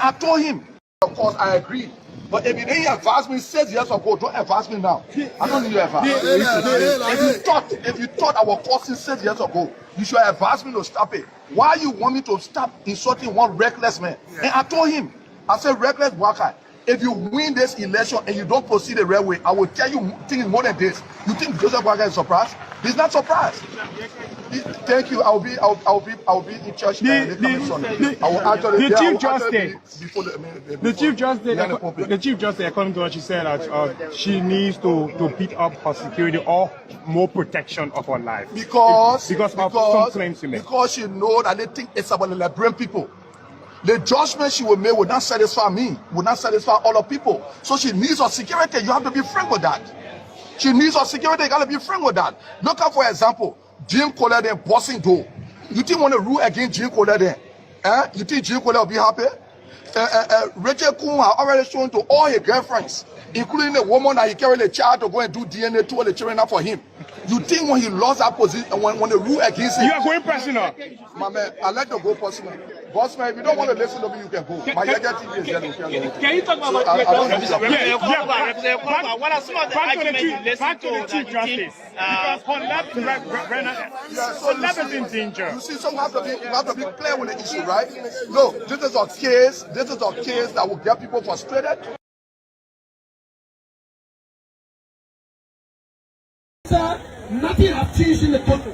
I told him, of course, I agree. But if you didn't advise me 6 years ago, don't advise me now. I don't need your advice. If you thought I was causing 6 years ago, you should advise me to stop it. Why you want me to stop insulting one reckless man? And I told him, I said, reckless worker, if you win this election and you don't proceed the right way, I will tell you things more than this. You think Joseph Walker is surprised? He's not surprised. Thank you. I'll be in church coming Sunday. I will actually. The Chief Justice. The Chief Justice, according to what she said, that she needs to beat up her security or more protection of her life because of some claims she made. Because she knows that they think it's about the Liberian people. The judgment she will make will not satisfy me, will not satisfy all the people. So she needs her security. You have to be frank with that. She needs her security. You got to be frank with that. Look at, for example, Jim Collier then bossing door. You think want to rule against Jim Collier then? You think Jim Collier will be happy? Rachel Kuhn has already shown to all his girlfriends, including the woman that he carried the child to go and do DNA to all the children for him. You think when he lost that position, when they rule against him? You are going personal. My man, I like to go personal. Boss man, if you don't want to listen to me, you can go. My TV is yellow. Can you talk about what are some of the arguments back to the Chief Justice? Because her life is in danger. You see, some have to be clear with the issue, right? Look, this is a case that will get people frustrated. Sir, nothing has changed in the country.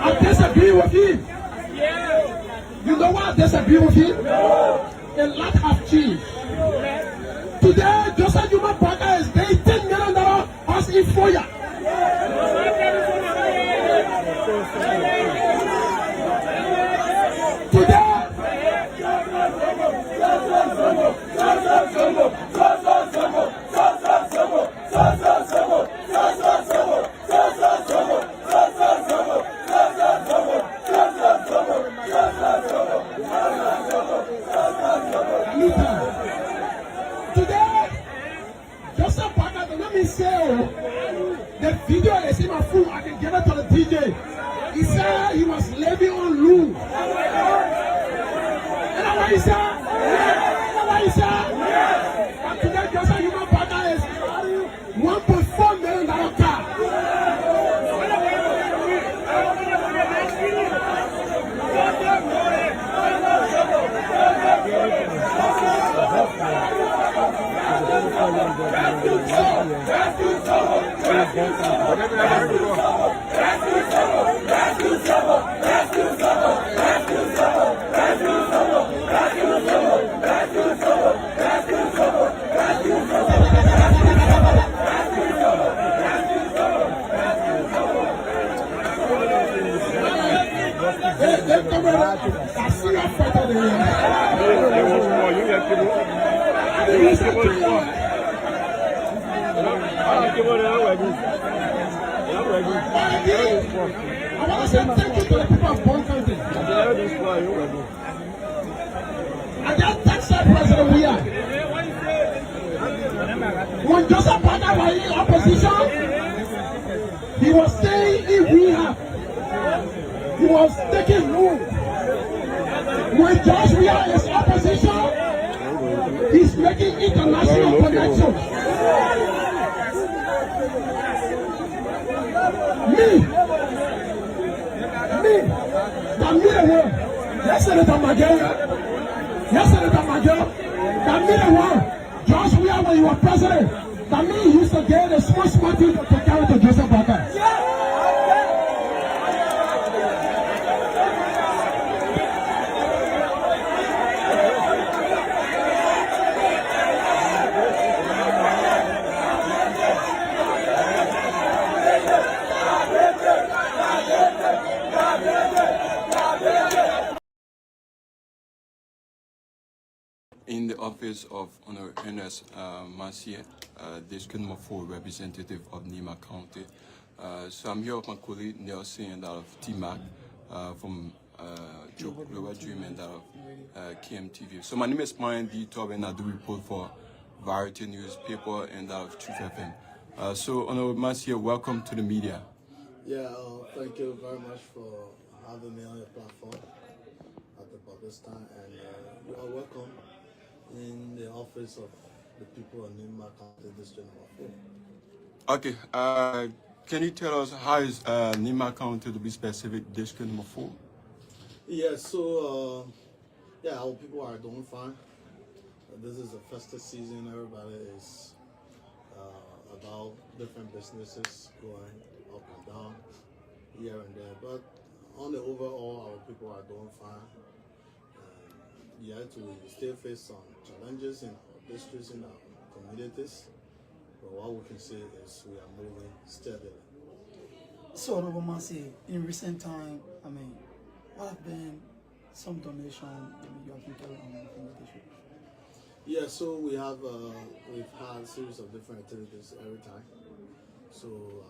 I disagree with him. You know why I disagree with him? A lot has changed. Today, Joseph Juma Parker is paying $10 million as in FOIA. The video is in my phone. I can give it to the DJ. He said he was living on loan. You know what he said? You know what he said? But today, Joseph Human Partner is $1.4 million car. I want to say thank you to the people of Bond County. I just texted President Weah. When Joseph Parker was in opposition, he was staying in rehab. He was taking room. When Josh Weah is opposition, he's making international connections. Yes, Senator Magell. Yes, Senator Magell. That mean what? Josh Weah, when you were president, that mean he used to get a small thing to carry to Joseph Parker. In the office of Honorable Ernest Massier, District No. 4 representative of Nima County. So I'm here with my colleague Nelson and out of TMAC from Global Dream and out of KMTV. So my name is Marian D. Tob and I do report for Variety newspaper and out of Truth FM. So Honorable Massier, welcome to the media. Yeah, thank you very much for having me on your platform at the public. this time, and you are welcome in the office of the people of Nima County District Number 4. Okay, can you tell us how is Nima County, to be specific, District Number 4? Yeah, so yeah, our people are doing fine. This is a festive season. Everybody is about different businesses going up and down here and there, but on the overall, our people are doing fine. Yet we still face some challenges in our districts, in our communities, but what we can say is we are moving steadily. So, Honorable Massey, in recent time, I mean, what have been some donation you have been carrying on in the district? Yeah, so we've had a series of different activities every time. So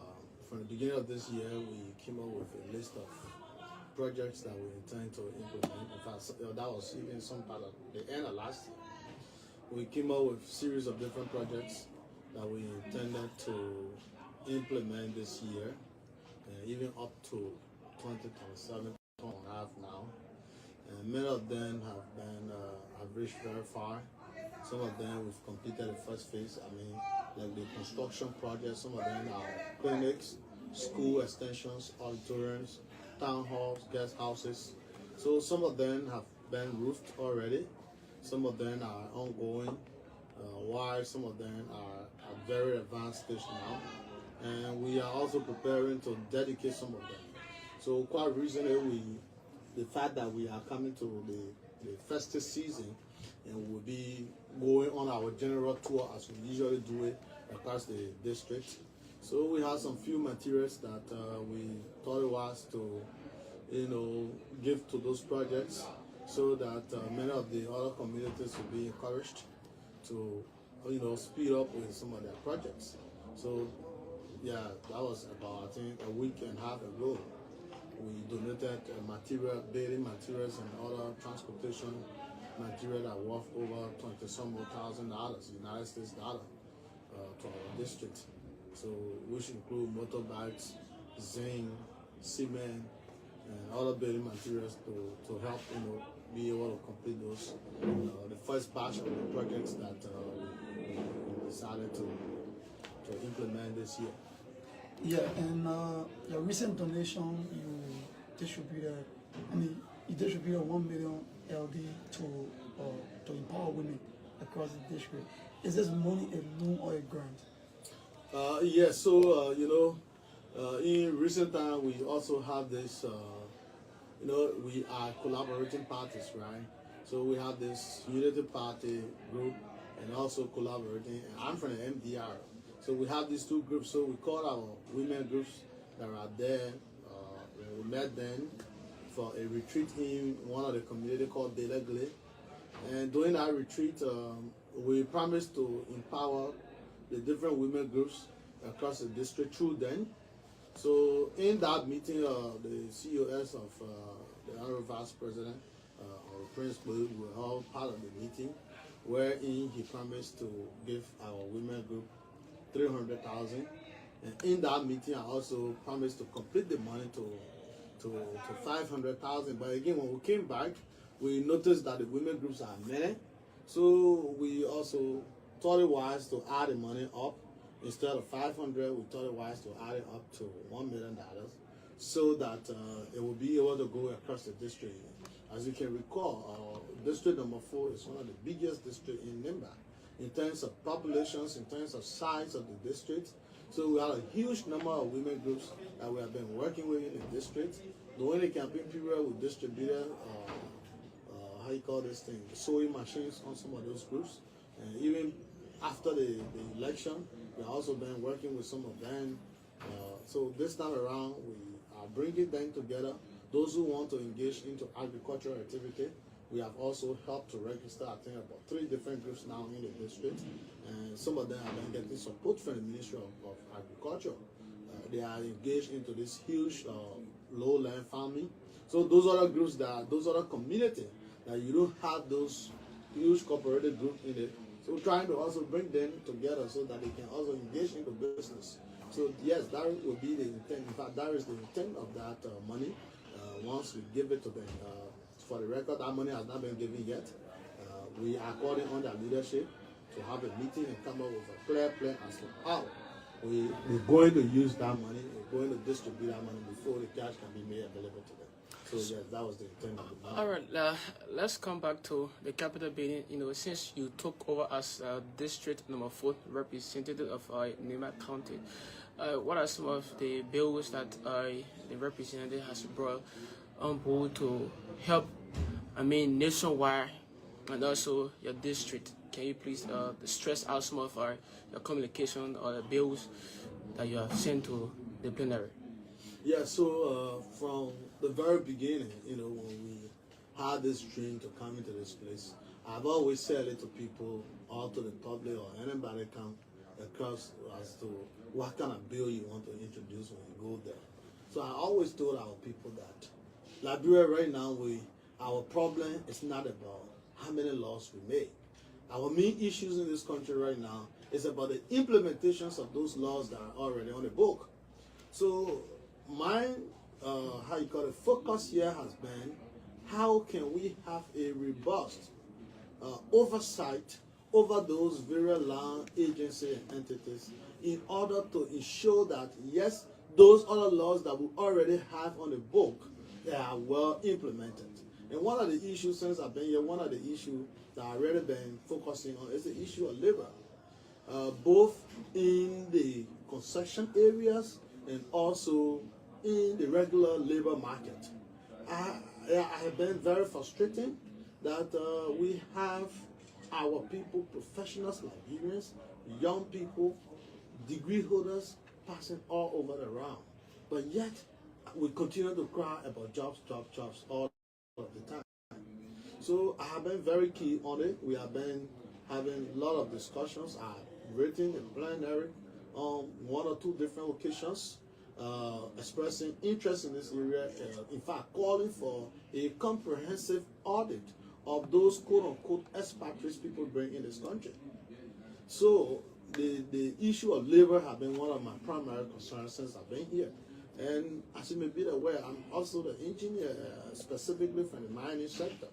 from the beginning of this year, we came up with a list of projects that we intend to implement. In fact, that was even some part of the end of last year. We came up with a series of different projects that we intended to implement this year, even up to 2027, now. And many of them have reached very far. Some of them we've completed the first phase. I mean, like the construction projects, some of them are clinics, school extensions, auditoriums, town halls, guest houses. So some of them have been roofed already. Some of them are ongoing, while some of them are at very advanced stage now. And we are also preparing to dedicate some of them. So quite recently, the fact that we are coming to the festive season, and we'll be going on our general tour as we usually do it across the district. So we have some few materials that we thought it was to, give to those projects, so that many of the other communities will be encouraged to, speed up with some of their projects. So yeah, that was about, I think, a week and a half ago. We donated building materials and other transportation material that worth over $20,000, United States dollar, to our district. So which include motorbikes, zinc, cement, and other building materials to help be able to complete those the first batch of the projects that we decided to implement this year. Yeah, and your recent donation, you distributed 1 million LD to empower women across the district. Is this money a loan or a grant? Yes, so in recent time we also have this. We are collaborating parties, right? So we have this Unity Party group and also collaborating. I'm from the MDR, so we have these two groups. So we call our women groups that are there. We met them for a retreat in one of the community called Delegle. And during that retreat, we promised to empower the different women groups across the district through them. So in that meeting, the COS of the Honorable Vice President or Prince Blue were all part of the meeting, wherein he promised to give our women group $300,000. And in that meeting, I also promised to complete the money to $500,000. But again, when we came back, we noticed that the women groups are many, so we also thought it wise to add the money up. Instead of 500, we thought it wise to add it up to $1 million, so that it will be able to go across the district. As you can recall, District Number 4 is one of the biggest districts in Nimba in terms of populations, in terms of size of the district. So we have a huge number of women groups that we have been working with in the district. During the campaign period, we distributed sewing machines on some of those groups. And even after the election, we've also been working with some of them. So this time around, we are bringing them together. Those who want to engage into agricultural activity, we have also helped to register, I think, about 3 different groups now in the district. And some of them have been getting support from the Ministry of Agriculture. They are engaged into this huge lowland farming. So those other groups, those other communities, that you don't have those huge cooperative groups in it. So we're trying to also bring them together so that they can also engage in the business. So yes, that will be the intent. In fact, that is the intent of that money once we give it to them. for the record, that money has not been given yet. We are calling on their leadership to have a meeting and come up with a clear plan as to how we're going to use that money, we're going to distribute that money before the cash can be made available to them. So yes, that was the intent of the money. All right, let's come back to the capital building. You know, since you took over as District number 4 representative of Nema County, what are some of the bills that the representative has brought on board to help, nationwide and also your district? Can you please stress out some of your communication or the bills that you have sent to the plenary? Yeah, so from the very beginning, when we had this dream to come into this place, I've always said it to people, or to the public, or anybody come across as to what kind of bill you want to introduce when you go there. So I always told our people that Liberia right now, our problem is not about how many laws we make. Our main issues in this country right now is about the implementations of those laws that are already on the book. So my focus here has been, how can we have a robust oversight over those various land agencies and entities in order to ensure that, yes, those other laws that we already have on the book, they are well implemented. And one of the issues since I've been here, one of the issues that I've really been focusing on is the issue of labor, both in the concession areas and also in the regular labor market. I have been very frustrating that we have our people, professionals, Liberians, young people, degree holders passing all over the round. But yet, we continue to cry about jobs all of the time. So I have been very key on it. We have been having a lot of discussions. I've written in plenary on 1 or 2 different occasions, expressing interest in this area, in fact, calling for a comprehensive audit of those quote-unquote expatriates people bring in this country. So the issue of labor has been one of my primary concerns since I've been here. And as you may be aware, I'm also the engineer, specifically from the mining sector.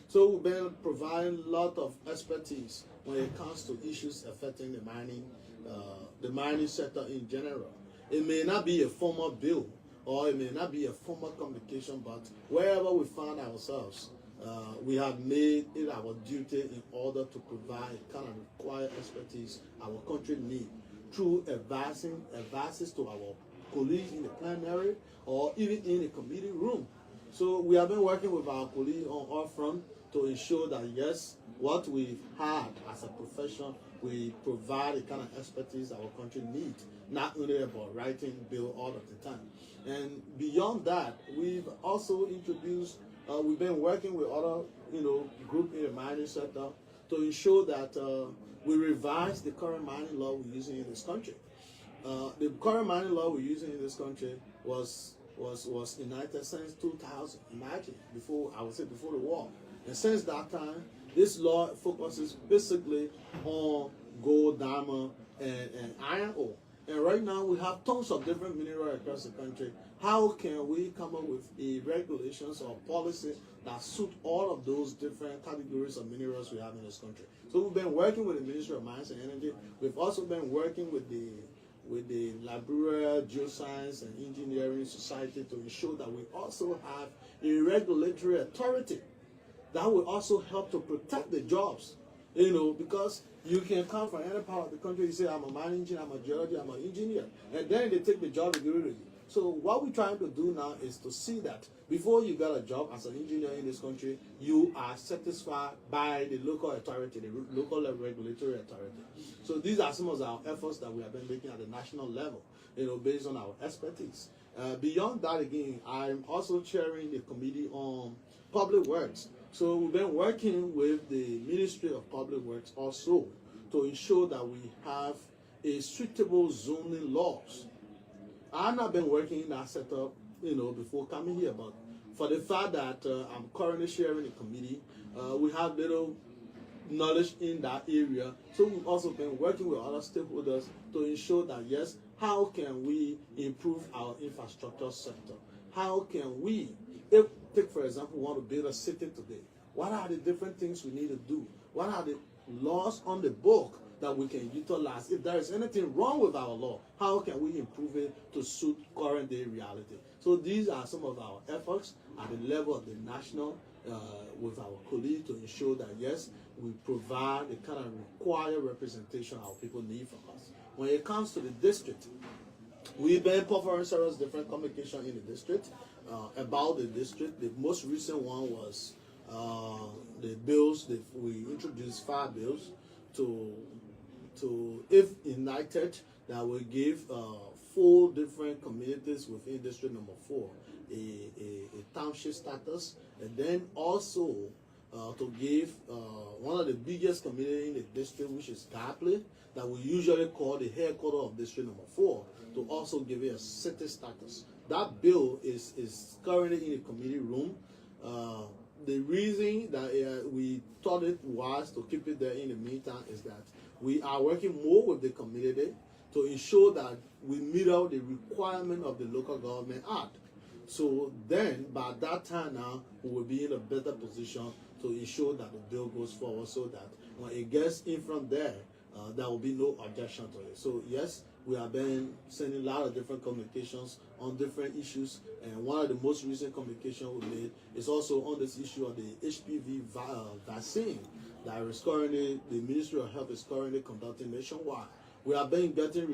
So we've been providing a lot of expertise when it comes to issues affecting the mining sector in general. It may not be a formal bill, or it may not be a formal communication, but wherever we find ourselves, we have made it our duty in order to provide kind of required expertise our country needs through advices to our colleagues in the plenary or even in the committee room. So we have been working with our colleagues on all fronts to ensure that, yes, what we've had as a profession, we provide the kind of expertise our country needs, not only about writing bill all of the time. And beyond that, we've also introduced, we've been working with other, groups in the mining sector to ensure that we revise the current mining law we're using in this country. The current mining law we're using in this country was enacted since 2000. Imagine, before the war. And since that time, this law focuses basically on gold, diamond, and iron ore. And right now we have tons of different minerals across the country. How can we come up with a regulations or policy that suit all of those different categories of minerals we have in this country? So we've been working with the Ministry of Mines and Energy. We've also been working with the Liberia Geoscience and Engineering Society to ensure that we also have a regulatory authority that will also help to protect the jobs. Because you can come from any part of the country, you say, I'm a mining engineer, I'm a geologist, I'm an engineer, and then they take the job and get rid of you. So what we're trying to do now is to see that before you get a job as an engineer in this country, you are satisfied by the local authority, the local regulatory authority. So these are some of our efforts that we have been making at the national level, based on our expertise. Beyond that, again, I'm also chairing the Committee on Public Works. So we've been working with the Ministry of Public Works also to ensure that we have a suitable zoning laws. I've not been working in that setup, before coming here, but for the fact that I'm currently sharing the committee, we have little knowledge in that area. So we've also been working with other stakeholders to ensure that, yes, how can we improve our infrastructure sector? How can we If, take for example, we want to build a city today, what are the different things we need to do? What are the laws on the book that we can utilize? If there is anything wrong with our law, how can we improve it to suit current day reality? So these are some of our efforts at the level of the national with our colleagues to ensure that, yes, we provide the kind of required representation our people need from us. When it comes to the district, we've been performing several different communications in the district about the district. The most recent one was the bills that we introduced 5 bills to if united, that will give 4 different communities within district number 4 a township status, and then also to give one of the biggest community in the district, which is Gapley, that we usually call the headquarters of district number 4, to also give it a city status. That bill is currently in the committee room. The reason that we thought it was to keep it there in the meantime is that we are working more with the community to ensure that we meet out the requirement of the Local Government Act. So then, by that time now, we will be in a better position to ensure that the bill goes forward, so that when it gets in from there, there will be no objection to it. So yes, we have been sending a lot of different communications on different issues, and one of the most recent communications we made is also on this issue of the HPV vaccine that is currently, the Ministry of Health is currently conducting nationwide. We have been getting,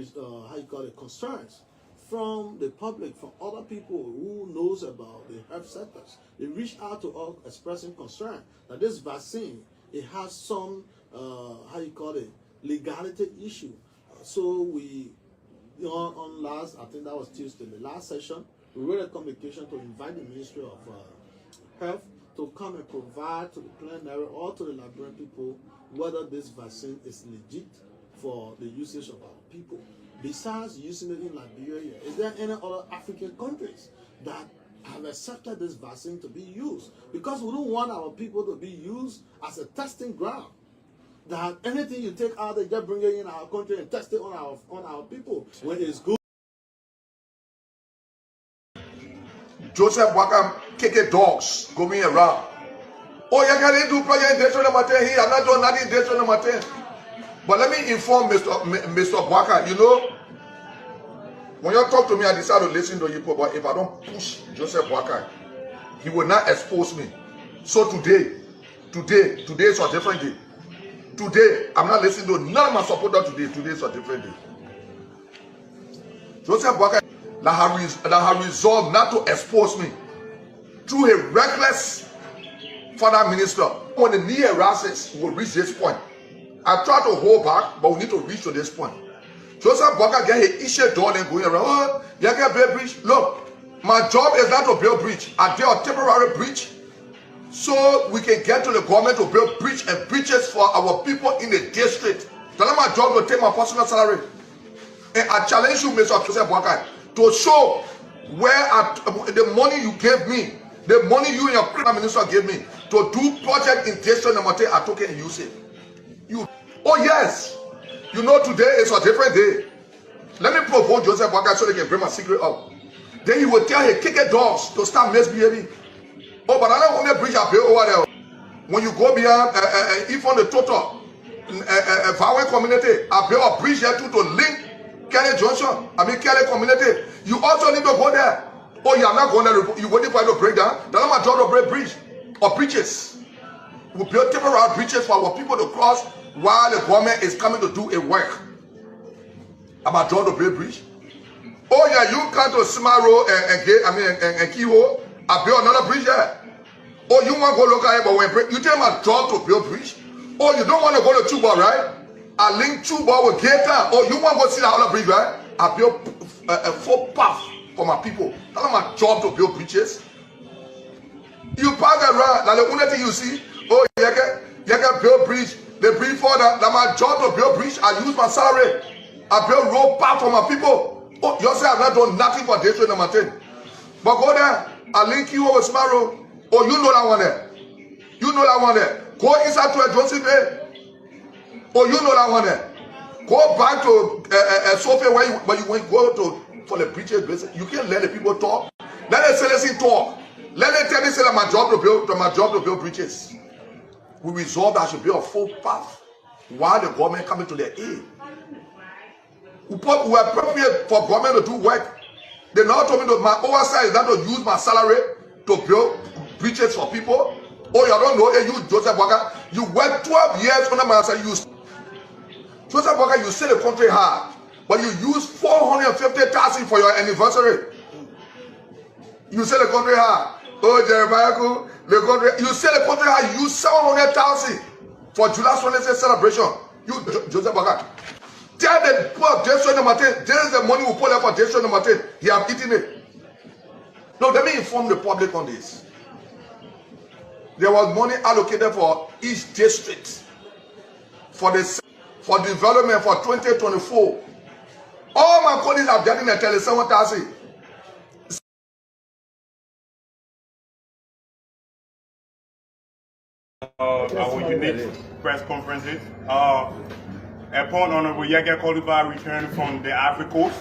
concerns from the public, from other people who knows about the health sectors. They reach out to us expressing concern that this vaccine, it has some, legality issue. So we, on last, I think that was Tuesday, the last session, we wrote a communication to invite the Ministry of Health to come and provide to the plenary or to the Liberian people whether this vaccine is legit for the usage of our people. Besides using it in Liberia, is there any other African countries that have accepted this vaccine to be used? Because we don't want our people to be used as a testing ground. That anything you take out, they just bring it in our country and test it on our people when it's good. Joseph Boakai kicking dogs going around. Oh, you can't do project in District number 10 here. I'm not doing nothing in District number 10. But let me inform Mr. Boakai, you know, when you talk to me, I decide to listen to you, but if I don't push Joseph Boakai, he will not expose me. So today is a different day. Today, I'm not listening to none of my supporters today. Today is a different day. Joseph Boakai that have resolved not to expose me through a reckless father minister. When the knee arises, we will reach this point. I try to hold back, but we need to reach to this point. Joseph Boakai get a issue door and going around. Oh, you can build bridge. Look, my job is not to build bridge. I did a temporary bridge, so we can get to the government to build bridge and bridges for our people in the district. Tell them my job to take my personal salary. And I challenge you, Mr. Joseph Boakai, to show where the money you gave me, the money you and your prime minister gave me to do project in district number 10, I took it and use it. Oh yes, you know today is a different day. Let me provoke Joseph Boakai so they can bring my secret up. Then he will tell his kicker dogs to stop misbehaving. Oh, but I don't want to bridge a bill over there. When you go beyond, if on the total, Vowel community, I build a bridge here too to link Kelly Junction, Kelly community. You also need to go there. Oh, you are not going there. You waiting for it to break down. That's not my job to break bridge or bridges. We build temporary bridges for our people to cross while the government is coming to do a work. I'm a job to break bridge. Oh yeah, you come to Smaro and Kiho. I build another bridge there. Oh, you want to go local here, but when you tell my job to build bridge. Oh, you don't want to go to Chuba, right? I link Chuba with Gator. Oh, you want to go see that other bridge, right? I build a full path for my people. That's not my job to build bridges. You park around, like the only thing you see, oh, you can build bridge. The bridge for that, my job to build bridge, I use my salary. I build road path for my people. Oh, you say I've not done nothing for district number 10. But go there, I link you with Smaro. Oh, you know that one there. You know that one there. Go inside to a Johnson Bay. Oh, you know that one there. Go back to Sophia where you go to for the preacher's business. You can't let the people talk. Let the citizens talk. Let me tell you, say that my job to build bridges. We resolve that I should build a full path while the government coming to their aid. We are prepared for government to do work. They now told me that my oversight is not to use my salary to build bridges for people. Oh, you don't know, hey, you Joseph Boakai, you work 12 years under my salary. Joseph Boakai, you say the country hard, but you use 450,000 for your anniversary. You say the country hard. Oh, Jeremiah, the country. You say the country hard. You use 700,000 for July 26th celebration. You Joseph Boakai. Tell the poor of Jason number 10. This is the money we put up for Jason number 10. He have eaten it. No, let me inform the public on this. There was money allocated for each district for development for 2024. All my colleagues have gotten a 37,000. Our unique press conferences. Upon Honorable Yege Koluba returned from the Ivory Coast,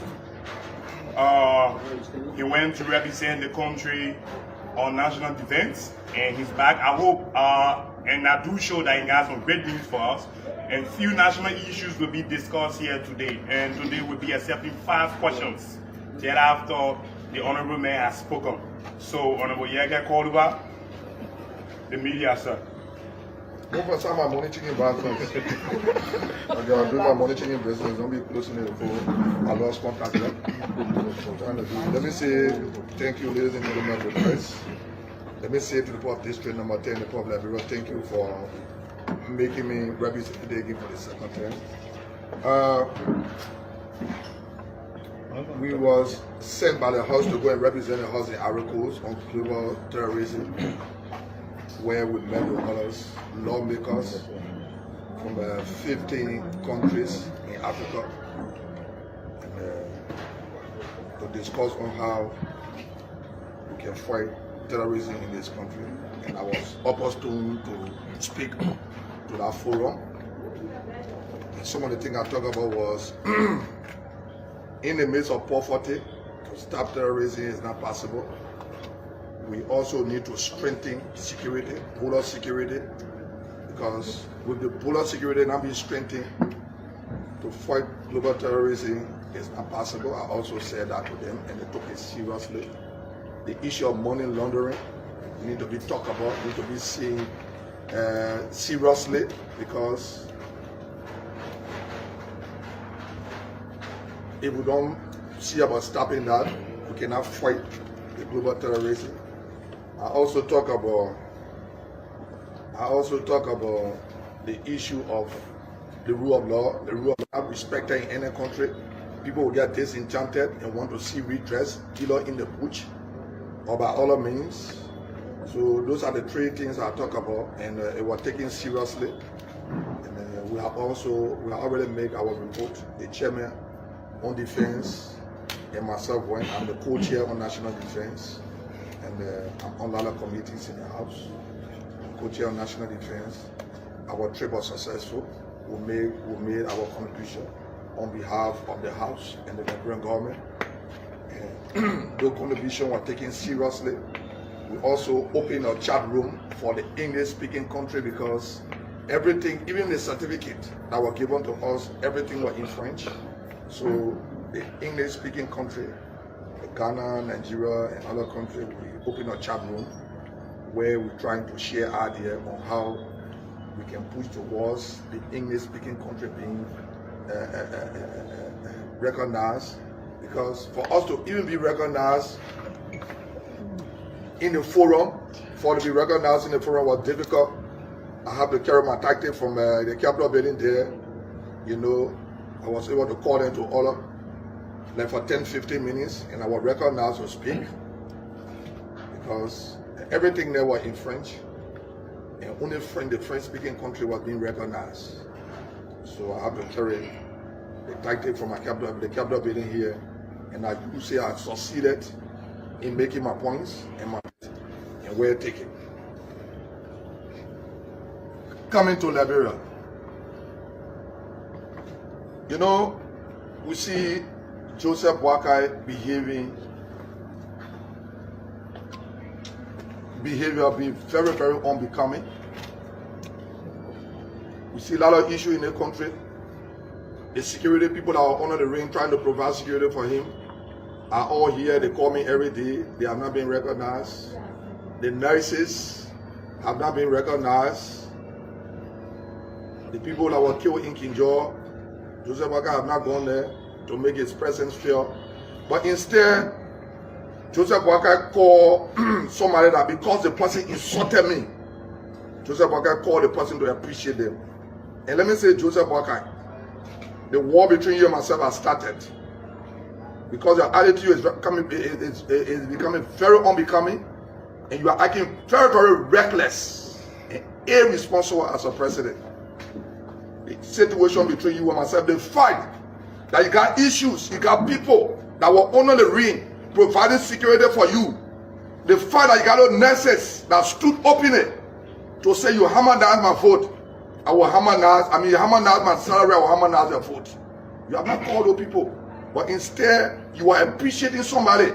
he went to represent the country on national defense, and he's back. I hope, and I do show that he has some great news for us, and few national issues will be discussed here today, and today we'll be accepting 5 questions thereafter the Honorable Mayor has spoken. So, Honorable Yege Koluba, the media, sir. Go for some money chicken back first. Okay, I'll do my money chicken business. Don't be closing it for I lost contact. Let me say thank you, ladies and gentlemen, of the press. Let me say to the people of District Number 10, the people of Liberia, thank you for making me represent today again for the second time. We was sent by the House to go and represent the House in Ivory Coast on global terrorism, where we met with others, lawmakers from 15 countries in Africa, and, to discuss on how we can fight terrorism in this country. And I was opportune to speak to that forum. And some of the things I talked about was in the midst of poverty, to stop terrorism is not possible. We also need to strengthen security, border security, because with the border security not being strengthened, to fight global terrorism is not possible. I also said that to them, and they took it seriously. The issue of money laundering need to be talked about, need to be seen seriously, because if we don't see about stopping that, we cannot fight the global terrorism. I also talk about the issue of the rule of law, respected in any country. People will get disenchanted and want to see redress, either in the bush or by other means. So those are the 3 things I talk about, and it was taken seriously. And we have already made our report. The chairman on defense and myself went. I'm the co-chair on national defense. And I'm on other committees in the House. I'm co-chair on national defense. Our trip was successful. We made our contribution on behalf of the House and the Nigerian government. And those contributions were taken seriously. We also opened a chat room for the English-speaking country, because everything, even the certificate that were given to us, everything was in French. So the English-speaking country, Ghana, Nigeria, and other countries, we open a chat room where we're trying to share ideas on how we can push towards the English-speaking country being recognized. Because for us to even be recognized in the forum, for to be recognized in the forum was difficult. I have to carry my tactic from the Capitol building there. You know, I was able to call them to order, like for 10-15 minutes, and I was recognized to speak, because everything there was in French, and only the French-speaking country was being recognized. So I have to carry the tactic from the Capitol building here, and I do say I succeeded in making my points and where taken. Coming to Liberia, you know, we see Joseph Boakai behaving behavior be very, very unbecoming. We see a lot of issues in the country. The security people that are under the ring trying to provide security for him are all here. They call me every day. They have not been recognized. The nurses have not been recognized. The people that were killed in Kinjor, Joseph Boakai have not gone there to make his presence felt. But instead, Joseph Boakai called somebody that because the person insulted me, Joseph Boakai called the person to appreciate them. And let me say, Joseph Boakai, the war between you and myself has started. Because your attitude is becoming very unbecoming, and you are acting very, very reckless and irresponsible as a president. The situation between you and myself, the fight that you got issues, you got people that were under the ring providing security for you. The fight that you got those nurses that stood openly to say you harmonized my vote. I will harmonize my salary, I will harmonize your vote. You have not called those people, but instead you are appreciating somebody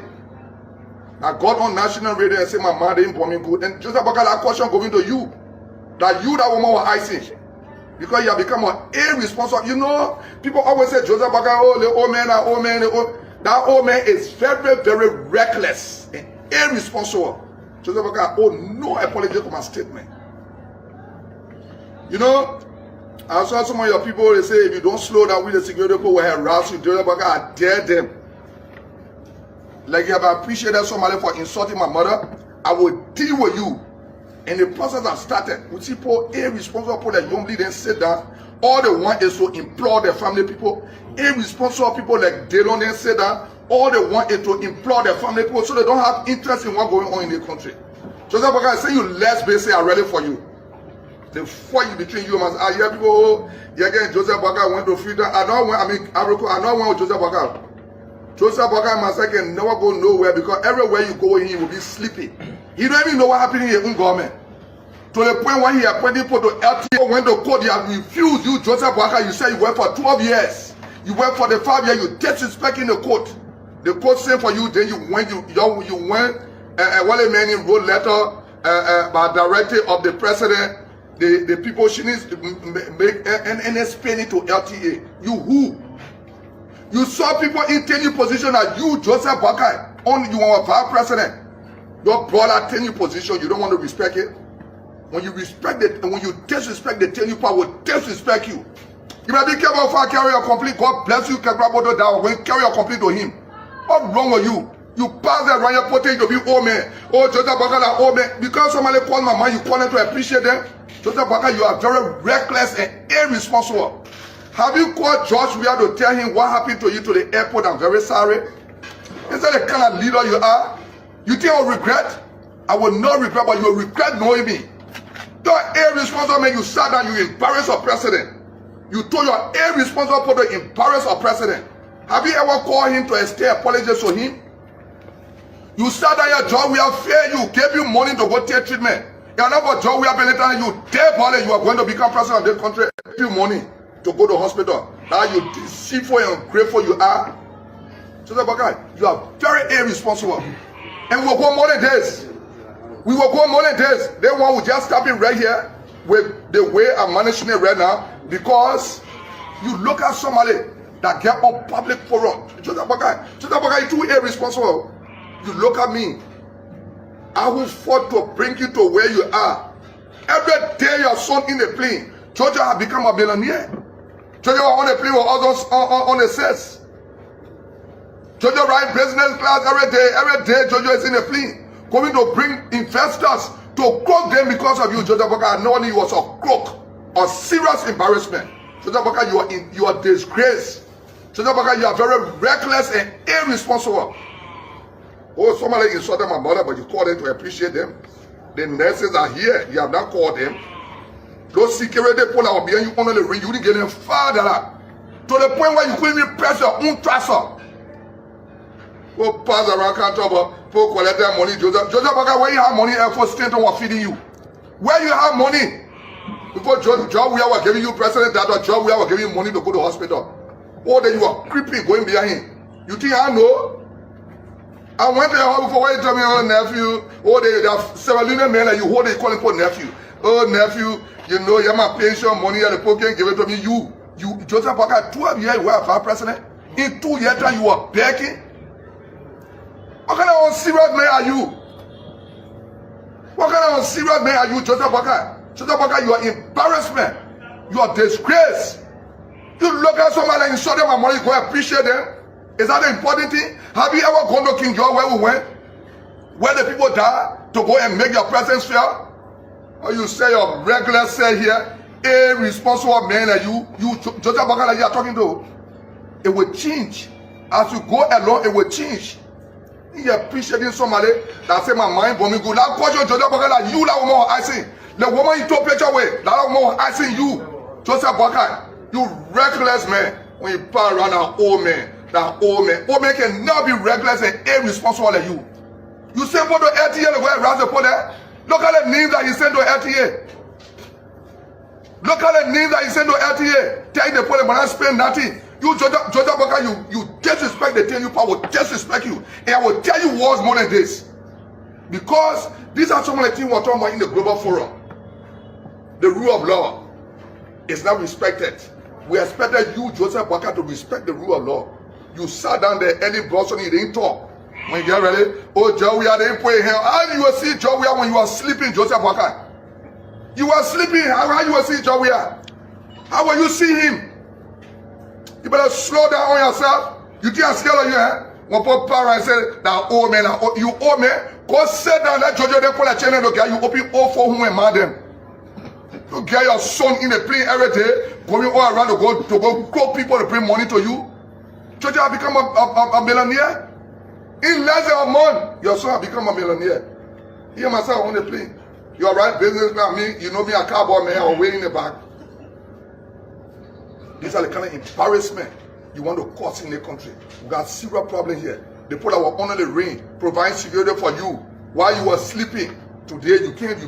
that got on national radio and say my man didn't bomb me good. And just about that question going to you, that woman was icing. Because you have become an irresponsible. You know, people always say Joseph Boakai, oh, the old man, that old man, that old man is very, very reckless and irresponsible. Joseph Boakai, oh, no apology for my statement. You know, I saw some of your people, they say, if you don't slow down with the security people will harass you. Joseph Boakai, I dare them. Like you have appreciated somebody for insulting my mother, I will deal with you. And the process has started. We see people irresponsible people that young then sit down. All they want is to implore their family people. Irresponsible people like they don't then sit down. All they want is to implore their family people so they don't have interest in what's going on in the country. Joseph Boakai say you less basic are ready for you. The fight between you and myself. I hear people, oh, yeah, again, Joseph Boakai went to freedom. I don't want Joseph Boakai. Joseph Boakai myself can never go nowhere because everywhere you go, he will be sleeping. He don't even know what happened in his own government. To the point when he appointed people to LTO, when the court, they have refused you, Joseph Boakai. You say you worked for 12 years. You worked for the 5 years. You disrespecting the court. The court sent for you. Then you went. While a man wrote letter by directive of the president. The people she needs to make and explain it to LTA. You who? You saw people in tenure position that you, Joseph Boakai, only you are vice president. Your brother tenure position, you don't want to respect it. When you respect it, and when you disrespect the tenure power, will disrespect you. You might be careful if I carry your complete. God bless you, Kebrabodo down. When you carry your complete to him. What's wrong with you? You pass that around your potato to be old man. Oh, Joseph Boakai, old man. Because somebody called my man, you call them to appreciate them. Joseph Boakai, you are very reckless and irresponsible. Have you called George Weah to tell him what happened to you to the airport? I'm very sorry. Is that the kind of leader you are? You think I'll regret? I will not regret, but you will regret knowing me. You're irresponsible man, you sat down, you embarrassed our president. You told your irresponsible people to embarrass our president. Have you ever called him to extend apologies to him? You sat down your job, we have failed you, gave you money to go take treatment. You're not for job, we have been letting you dare body, you are going to become president of this country, give you money to go to hospital. Now you deceitful and ungrateful you are. Joseph Boakai, you are very irresponsible. And we will go more than this. We will go more than this. They want to just stop it right here with the way I'm managing it right now because you look at somebody that get on public forum. Joseph Boakai, you're too irresponsible. You look at me. I will fight to bring you to where you are. Every day your son in the plane, Georgia has become a millionaire. Georgia on the plane with others on the sets. Georgia ride business class every day. Every day Georgia is in the plane. Coming to bring investors to croak them because of you, Joseph Boakai. No one was a croak or serious embarrassment. Joseph Boakai, you are disgraced. Joseph Boakai, you are very reckless and irresponsible. Oh, somebody insulted my mother, but you called them to appreciate them. The nurses are here. You have not called them. Those security people that were behind you on the ring, you didn't get them farther. To the point where you couldn't even press your own trouser. Go pass around can't trouble. Go collect that money, Joseph. Joseph Boakai, where you have money for Stanton was feeding you? Where you have money? Before George Weah was giving you president, that or George Weah was giving you money to go to hospital. Oh, then you are creeping, going behind him. You think I know? I went to your house before. Why you tell me, oh nephew? Oh, they are Sierra Leone men that you hold. They calling for nephew. Oh nephew, you know you have my pension money at the pocket. Give it to me. You Joseph Boakai, 12 years you were a president. In 2 years time you were begging. What kind of serious man are you? What kind of serious man are you, Joseph Boakai? Joseph Boakai, you are embarrassment. You are disgrace. You look at somebody and show them my money, go appreciate them. Is that the important thing? Have you ever gone to King George where we went? Where the people died to go and make your presence felt? Or you say your regular say here, a responsible man that you Joseph Boakai that you are talking to, it will change. As you go along, it will change. You appreciating somebody that say my mind for me good. That question Joseph Boakai that you that woman was asking. The woman you took picture with, that woman was asking you, Joseph Boakai. You reckless man. When you pass around an old man, old man can never be reckless and irresponsible like you. You send for the LTA to go and rouse the pole there. Look at the names that you send to LTA. Look at the names that you send to LTA. Tell the pole, but I spend nothing. You Joseph Boakai, you disrespect the thing you power, will disrespect you. And I will tell you words more than this. Because these are some of the things we're talking about in the global forum. The rule of law is not respected. We expected you, Joseph Boakai, to respect the rule of law. You sat down there, any person, you didn't talk. When you get ready, oh, Joey, I didn't put in here. How you will see Joey when you are sleeping, Joseph Boakai? You were sleeping. How you will see Joey? How will you see him? You better slow down on yourself. You think I'm scared of you, eh? One poor parent said, that old man, you old man, go sit down, let Jojo then pull a chain and look at you, open all for whom and mad them. You get your son in a plane every day, going all around to go call people to bring money to you. Jojo have become a millionaire. In less than a month, your son have become a millionaire. Here myself on the plane. You are right, businessman, me, you know me, a cowboy man, or way in the back. These are the kind of embarrassment you want to cause in the country. We got serious problem here. The people that were under the rain, provide security for you while you were sleeping. Today you can't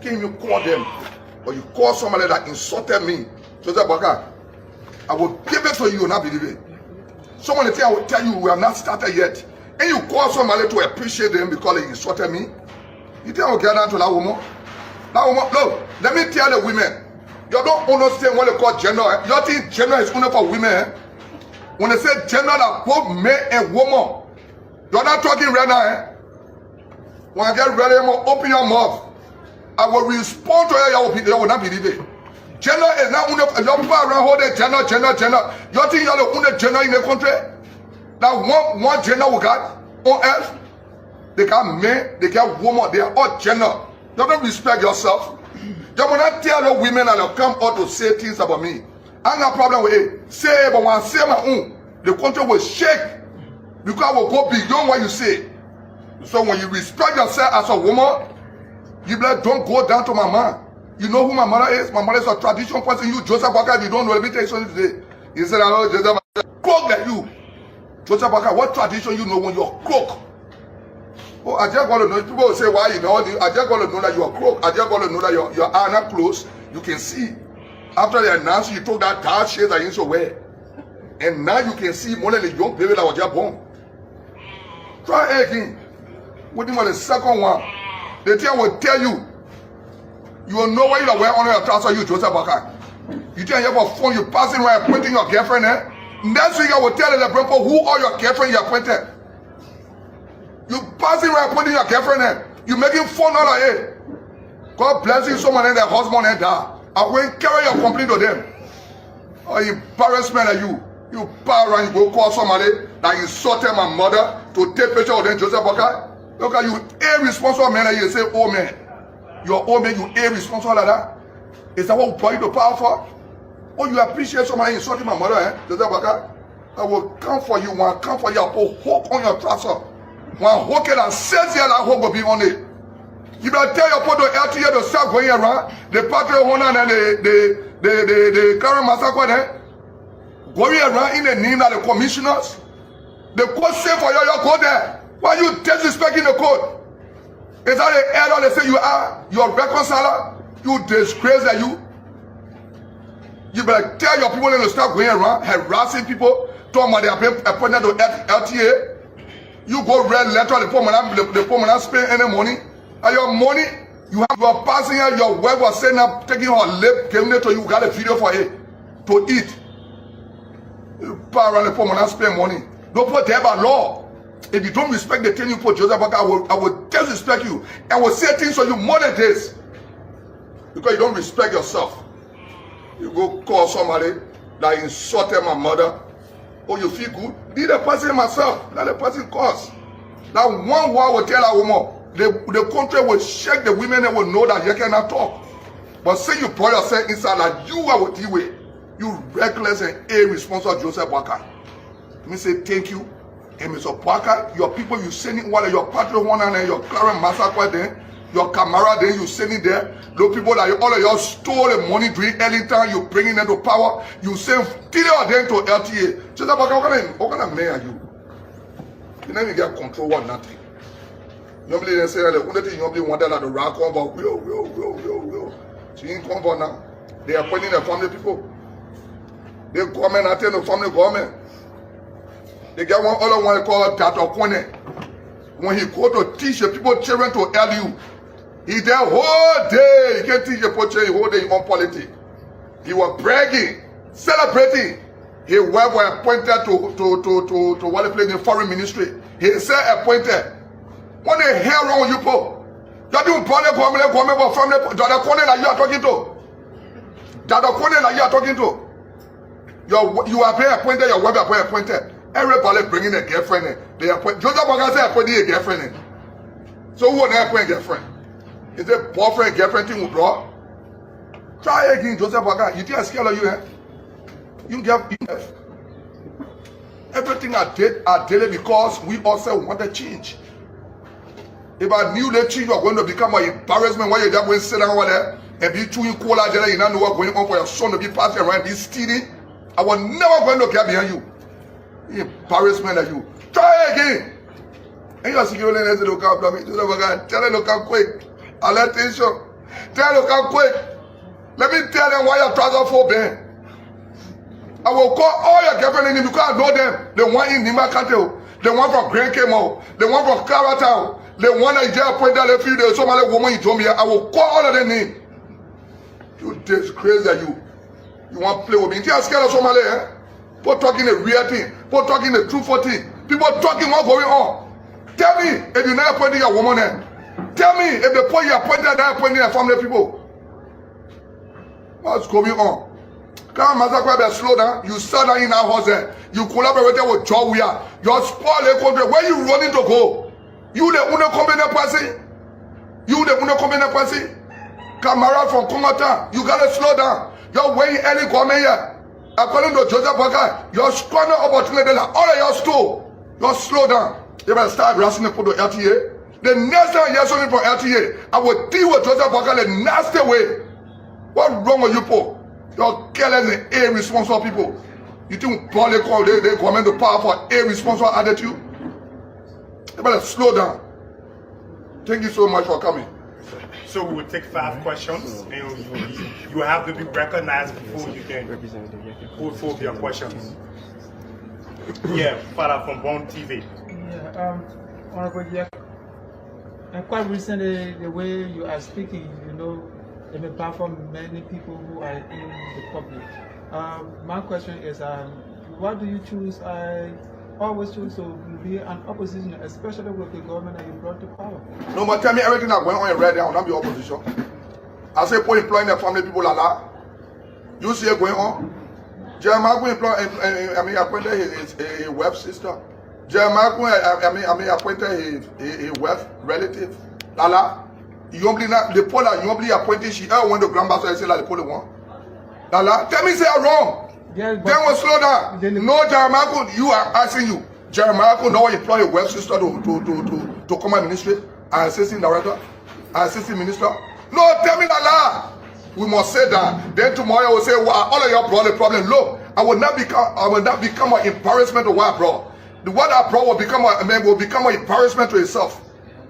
even call them. But you call somebody that insulted me. Joseph Boakai, I will give it to you, you not believe it. Some of the things I will tell you, we have not started yet. And you call somebody to appreciate them because they insulted me. You think I will get down to that woman? That woman, look, let me tell the women. You don't understand what they call gender. You think gender is only for women. Eh? When they say gender, that both men and women. You're not talking right now. Eh? When I get ready, I'm going to open your mouth. I will respond to you. You will not believe it. Gender is not only for young people around holding gender. You think you're the only gender in the country? That one gender we got on earth. They got men, they got women, they are all gender. You don't respect yourself. You will not tell the women that come out to say things about me. I have a problem with it. Say it, but when I say my own, the country will shake. Because I will go beyond what you say. So when you respect yourself as a woman, you better don't go down to my man. You know who my mother is? My mother is a traditional person. You, Joseph Boakai, if you don't know, let me tell you something today. He said, oh, Joseph Boakai, crook like you. Joseph Boakai, what tradition you know when you're crook? Oh, I just want to know. People will say, why you know? I just want to know that you're crook. I just want to know that your eyes are closed. You can see. After they announced you took that dark shade that you used to wear. And now you can see more than the young baby that was just born. Try again. With him on the second one. The thing will tell you. You will know where you are wearing on your trousers, you Joseph Boakai. You think you have a phone, you passing around pointing your girlfriend, eh? Next week I will tell the people who are your girlfriend you are pointing. You passing around pointing your girlfriend, eh? You making fun out of it. God bless you, someone and their husband and die. I will carry your complaint to them. Oh, embarrassment of you. You power around, you go call somebody that insulted my mother to take picture of them, Joseph Boakai. Look at you, irresponsible man, and you say, oh man. You're old man, you irresponsible like that. Is that what brought you to power for? Oh, you appreciate somebody insulting my mother, eh? Joseph Boakai? I will come for you. When I come for you, I'll put hook on your trouser. When I hook it and says here, that hook will be on it. You better tell your people to LTA to start going around. The party owner and the current massacre there. Going around in the name of the commissioners. The code say for you, you go there. Why are you disrespecting the code? Is that the error they say you are? You are reconciler? You disgrace that you? You better tell your people to start going around harassing people, talking about they are being appointed to LTA. You go read letter, the poor man spend any money. And your money, you are passing here, your wife was saying up, taking her lip, giving it to you, got a video for it to eat. You power around the poor man spend money. Don't put there by law. If you don't respect the thing you put Joseph Boakai, I will disrespect you. And will say things for you more than this. Because you don't respect yourself. You go call somebody that insulted my mother. Oh, you feel good? Be the person myself. Let the person cause. That one word will tell a woman. The country will shake the women and will know that you cannot talk. But say you pour yourself inside like you are with you. You reckless and irresponsible Joseph Boakai. Let me say thank you. And Mr. Boakai, your people you sending while your Patriot one and your Clarence Massacre there, your Camara there, you sending there. Those people that all of you stole the money during early time, you bringing them to power, you send 3 of them to LTA. Joseph Boakai, what kind of man are you? You never get control of nothing. Normally they say the only thing you normally wanted that the rock come about will. She ain't come about now. They are appointing the family people. They government attend the family government. They get one other one called Dr. Kone. When he go to teach the people children to LU, he there whole day. He can't teach the people children whole day on politics. He was bragging, celebrating. His wife was appointed to what they play in the foreign ministry. He said appointed. What the hell wrong with you people? You don't government but family. Dr. Kone that you are talking to. Dr. Kone that you are talking to. You are being appointed. Your wife are appointed. Everybody bringing a girlfriend. They appoint. Joseph Boakai say appointing a girlfriend. So who want to appoint a girlfriend? Is it boyfriend girlfriend thing with bro? Try again, Joseph Boakai. You think I scared of you? You get enough. Everything I did it because we also want to change. If I knew the change was going to become an embarrassment, why you just going to sit down over there and be chewing cola, you don't know what's going on for your son to be passing around, be stealing. I was never going to get behind you. The embarrassment of you. Try again. And you are security and look up, tell them to come quick. I'll attention. Tell them to come quick. Let me tell them why your trousers for Ben. I will call all your girlfriends in because I know them. The one in Nima Kanto, the one from Grand Kemo, the one from Karatown, the one that just appointed a few days, some other woman you told me. I will call all of them names. You disgrace that you. You want to play with me? You are scared of somebody, eh? People talking the real thing. People talking the truthful thing. People talking what's going on. Tell me if you're not appointing your woman there. Tell me if the point you appointed that appointing your family people. What's going on? Come Massacre, slow down. You sat down in our house there. You collaborated with Joe Weir. You spoil the country. Where you running to go? You the uno company person? You the uno company person? Camara from Kongota. You gotta slow down. You're weighing any government here. According to Joseph Boakai, you're squandering opportunity like all of your store. You're slow down. You better start harassing the people to LTA. The next time you're something from LTA, I will deal with Joseph Boakai the nasty way. What's wrong with you people? You're careless and irresponsible people. You think they come into power for irresponsible attitude? You better slow down. Thank you so much for coming. So we will take 5 questions, and you have to be recognized before you can put forth your questions. Yeah, Father from Bond TV. Yeah, Honorable Jack, and quite recently, the way you are speaking, you know, it may baffle many people who are in the public. My question is, why do you choose? Always choose to be an opposition, especially with the government that you brought to power. No, but tell me everything that went on in Red Deer, I will not be opposition. I say, people employing their family people like that. You see it going on. Jeremiah appointed his wife's sister. Jeremiah appointed his wife's relative. Lala, you only the Pola, you only appointed she went to grandmaster say like the Pola one. Lala, tell me say I'm wrong. Yes, then we'll slow down. No, Jeremiah, you are asking you. Jeremiah could not employ a web sister to come and ministry, an assistant director, an assistant minister. No, tell me that. We must say that. Then tomorrow I will say, well, all of y'all brought a problem. Look, I will not become an embarrassment to what I brought. What I brought will become an embarrassment to itself.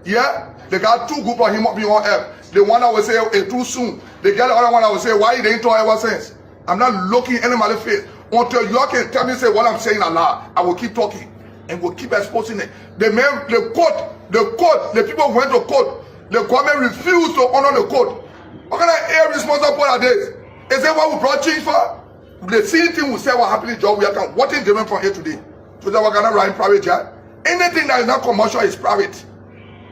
Yeah? They got 2 groups of him up on earth. The one I will say too soon. They got the other one I will say, why they ain't talk ever since? I'm not looking any my face until you all can tell me say what I'm saying aloud. I will keep talking. and will keep exposing it. The people went to court. The government refused to honor the court. What kind of air responsible for this? Is that what we brought change for? The same thing we say what happened in job we are what is different from here today? So that we're gonna run private jet. Anything that is not commercial is private.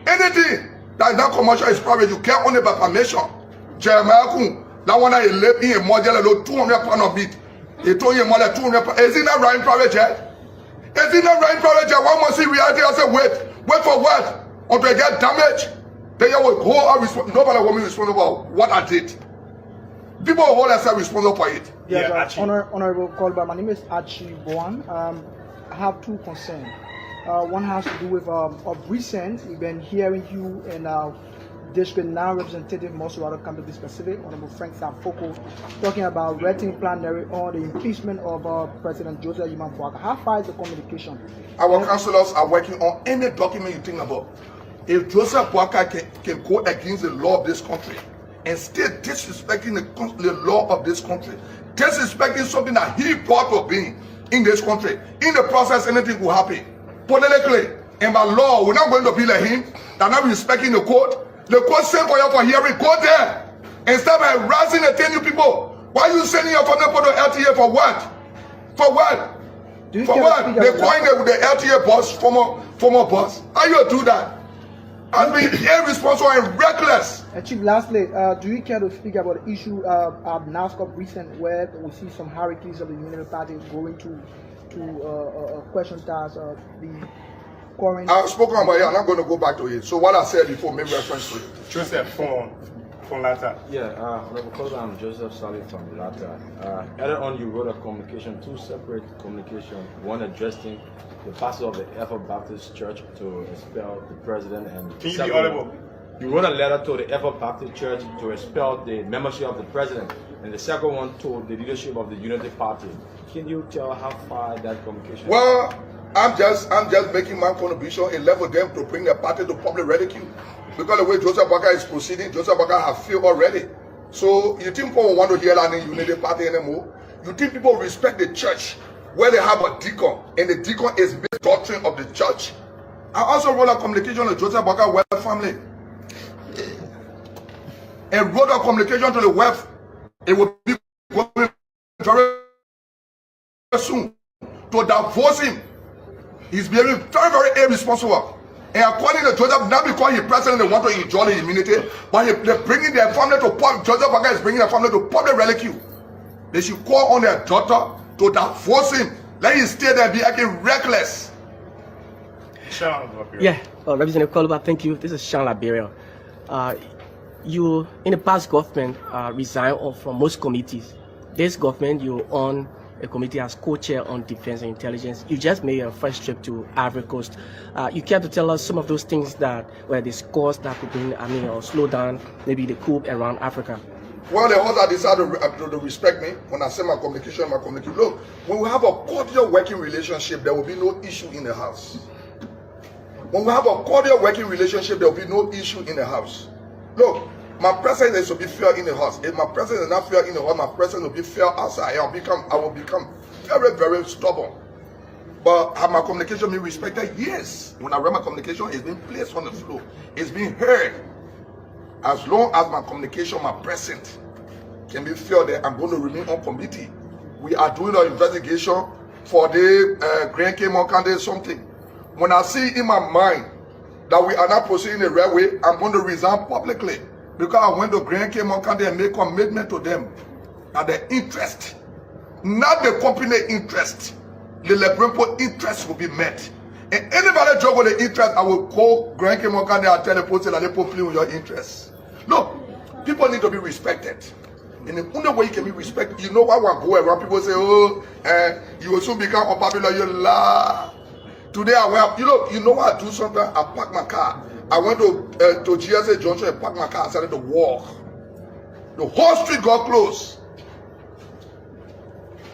Anything that is not commercial is private. You can't own it by permission. Jeremiah Kun, that one I live in a model of 200 pounds of meat. They told you more than 200 pounds. Is it not running private jet? Is it not running private jet? One must see reality. I said, wait for what? Until I get damaged. Then you will hold nobody will be responsible for what I did. People will hold themselves responsible for it. Yes, Honorable Kolba, my name is Archie Boan. I have two concerns. One has to do with of recent, we've been hearing you and District 9 Representative Mosuado come to be specific, Honorable Frank Safoko, talking about writing plenary on the impeachment of President Joseph Yuma Boakai. How far is the communication? Our councillors are working on any document you think about. If Joseph Boakai can go against the law of this country and still disrespecting the law of this country, disrespecting something that he brought to being in this country, in the process anything will happen. Politically and by law, we're not going to be like him. They're not respecting the court. The court sent for you for hearing. Go there and start harassing and telling you people. Why are you sending your family to LTA for what? For what? For what? They're calling the LTA boss, former boss. How you do that? I'm being irresponsible and reckless. Chief, lastly, do you care to speak about the issue of NASCOP recent where we see some hierarchies of the Unity Party going to question task of the current... I've spoken about it. I'm not going to go back to it. So what I said before, make reference to it. Joseph from Lata. Yeah, Honorable Kolba, I'm Joseph Salih from Lata. Earlier on, you wrote a communication, two separate communications, one addressing the pastor of the Effort Baptist Church to expel the president, and can you be audible? You wrote a letter to the Effort Baptist Church to expel the membership of the president, and the second one to the leadership of the Unity Party. Can you tell how far that communication? Well, I'm just making my contribution and level them to bring the party to public ridicule. Because the way Joseph Boakai is proceeding, Joseph Boakai has failed already. So you think people want to hear that in Unity Party anymore? You think people respect the church where they have a deacon and the deacon is the doctrine of the church? I also wrote a communication to Joseph Boakai Wealth family. And wrote a communication to the wealth. It will be going very soon to divorce him. He's behaving very, very irresponsible. And according to Joseph, not because he's president, they want to enjoy the immunity, but they're bringing their family to public. Joseph Boakai is bringing their family to public ridicule. They should call on their daughter to divorce him. Let him stay there and be acting reckless. Yeah, Representative Kolba, thank you. This is Sean Liberia. You, in the past government, resigned from most committees. This government, you on a committee as co-chair on defense and intelligence. You just made your first trip to Ivory Coast. You care to tell us some of those things that were discussed that could bring, or slow down maybe the coup around Africa? Well, the others decided to respect me when I say my communication. Look, when we have a cordial working relationship, there will be no issue in the house. When we have a cordial working relationship, there will be no issue in the house. Look, my presence is to be fair in the house. If my presence is not fair in the house, my presence will be fair outside. I will become very, very stubborn. But have my communication been respected? Yes. When I read my communication, it's been placed on the floor. It's been heard. As long as my communication, my presence can be fair, then I'm going to remain on committee. We are doing an investigation for the Grand Cayman candidate something. When I see in my mind that we are not proceeding the right way, I'm going to resign publicly. Because I went to Grand Cayman County and make commitment to them that the interest, not the company interest, the Lebrimpo interest will be met. And anybody joke with the interest, I will call Grand Cayman County and tell the person that they put play with your interests. Look, people need to be respected. And the only way you can be respected, you know why I go around, people say, oh, you will soon become unpopular, you lie. Today I went, you know what I do sometimes? I park my car. I went to GSA Junction and parked my car and started to walk. The whole street got closed.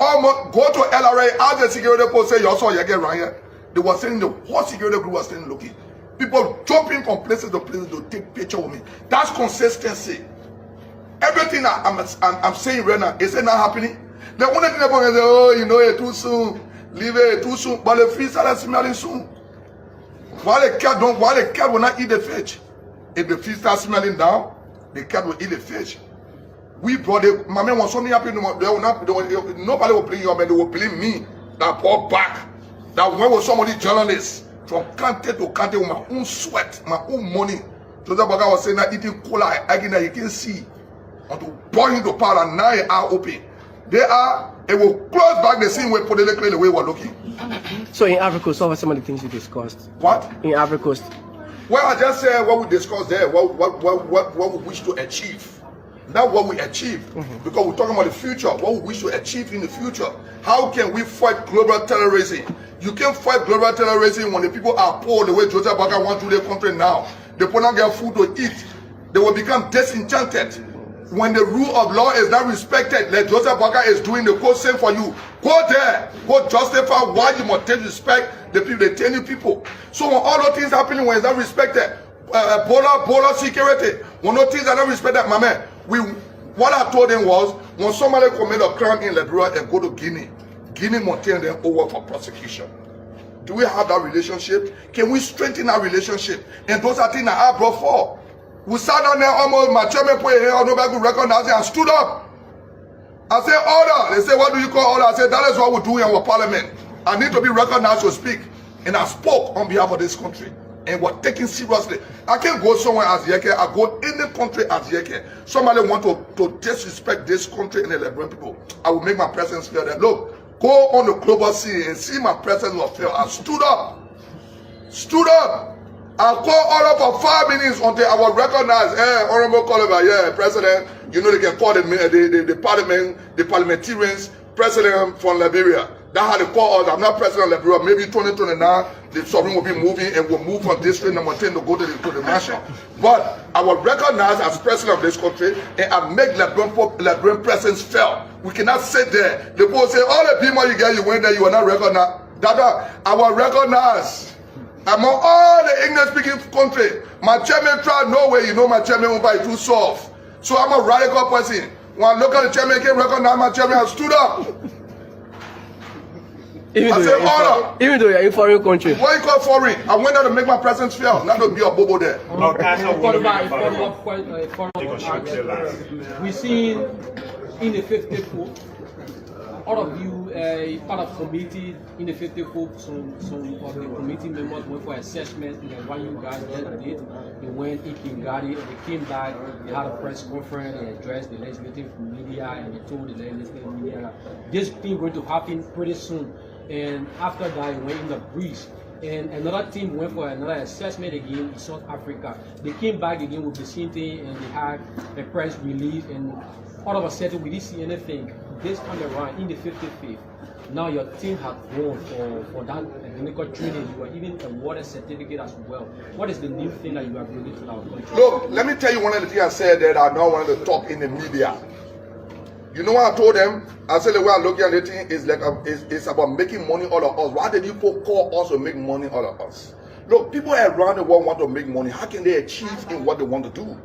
Almost go to LRA, ask the security post, say, you also get right here. They were saying the whole security group was standing looking. People jumping from places to places to take picture with me. That's consistency. Everything I'm saying right now, is it not happening? The only thing about is, oh, it's too soon. Leave too soon, but the fish started smelling soon. While the cat will not eat the fish. If the fish starts smelling down, the cat will eat the fish. We brought it. My man was something happening. Nobody will blame you, man. They will blame me. That brought back. That when was somebody journalist from country to country with my own sweat, my own money. Joseph Boakai was saying that eating cola, again that you can see. And to boil into powder, now they are open. It will close back the same way politically the way we're looking. So in Ivory Coast, what were some of the things you discussed? What? In Ivory Coast. Well, I just said what we discussed there, what we wish to achieve. Not what we achieve, because we're talking about the future, what we wish to achieve in the future. How can we fight global terrorism? You can't fight global terrorism when the people are poor the way Joseph Boakai wants to their country now. They will not get food to eat. They will become disenchanted. When the rule of law is not respected, like Joseph Boakai is doing, the code same for you. Go there, go justify why you must take respect the people, the tiny people. So when all those things happening when it's not respected, border security, when those things are not respected, my man, what I told them was, when somebody commit a crime in Liberia and go to Guinea, Guinea must turn them over for prosecution. Do we have that relationship? Can we strengthen our relationship? And those are things that I brought forth. We sat down there almost, my chairman put here, nobody could recognize it, and stood up. I said, order. They said, what do you call order? I said, that is what we do in our parliament. I need to be recognized to speak. And I spoke on behalf of this country. And we're taken seriously. I can't go somewhere as Yeke. I go in the country as Yeke. Somebody want to disrespect this country and the Liberian people. I will make my presence feel that. Look, go on the global scene and see my presence will feel. I stood up. Stood up. I call order for 5 minutes until I was recognized. Honorable Coliver, yeah, President. You know they can call the parliament, the parliamentarians, President from Liberia. That's how they call us. I'm not President of Liberia. Maybe 2029, the sovereign will be moving and will move from district number 10 to go to the national. But I was recognized as President of this country and I make Liberian presence felt. We cannot sit there. The people say, all the people you get, you went there, you are not recognized. Dada, I was recognized. Among all the English-speaking country, my chairman tried no way. You know my chairman won't buy too soft. So I'm a radical person. When I look at the chairman, can't recognize my chairman, I stood up. Even though you're in foreign country. What you call foreign? I went there to make my presence felt, not to be a bobo there. We see in the 54, all of you, part of committee in the 54, some of the committee members went for assessment and what you guys did. They went in Kingari and they came back, they had a press conference, they addressed the legislative media and they told the legislative media this thing going to happen pretty soon. And after that, it went in the breeze. And another team went for another assessment again in South Africa. They came back again with the same thing and they had a press release. And all of a sudden, we didn't see anything. This time around, in the 55th, now your team has won for that clinical training. You were even awarded a certificate as well. What is the new thing that you are bringing to our country? Look, let me tell you one of the things I said that I don't want to talk in the media. You know what I told them? I said the way I look at the thing is like it's about making money all of us. Why did you call us to make money all of us? Look, people around the world want to make money. How can they achieve in what they want to do?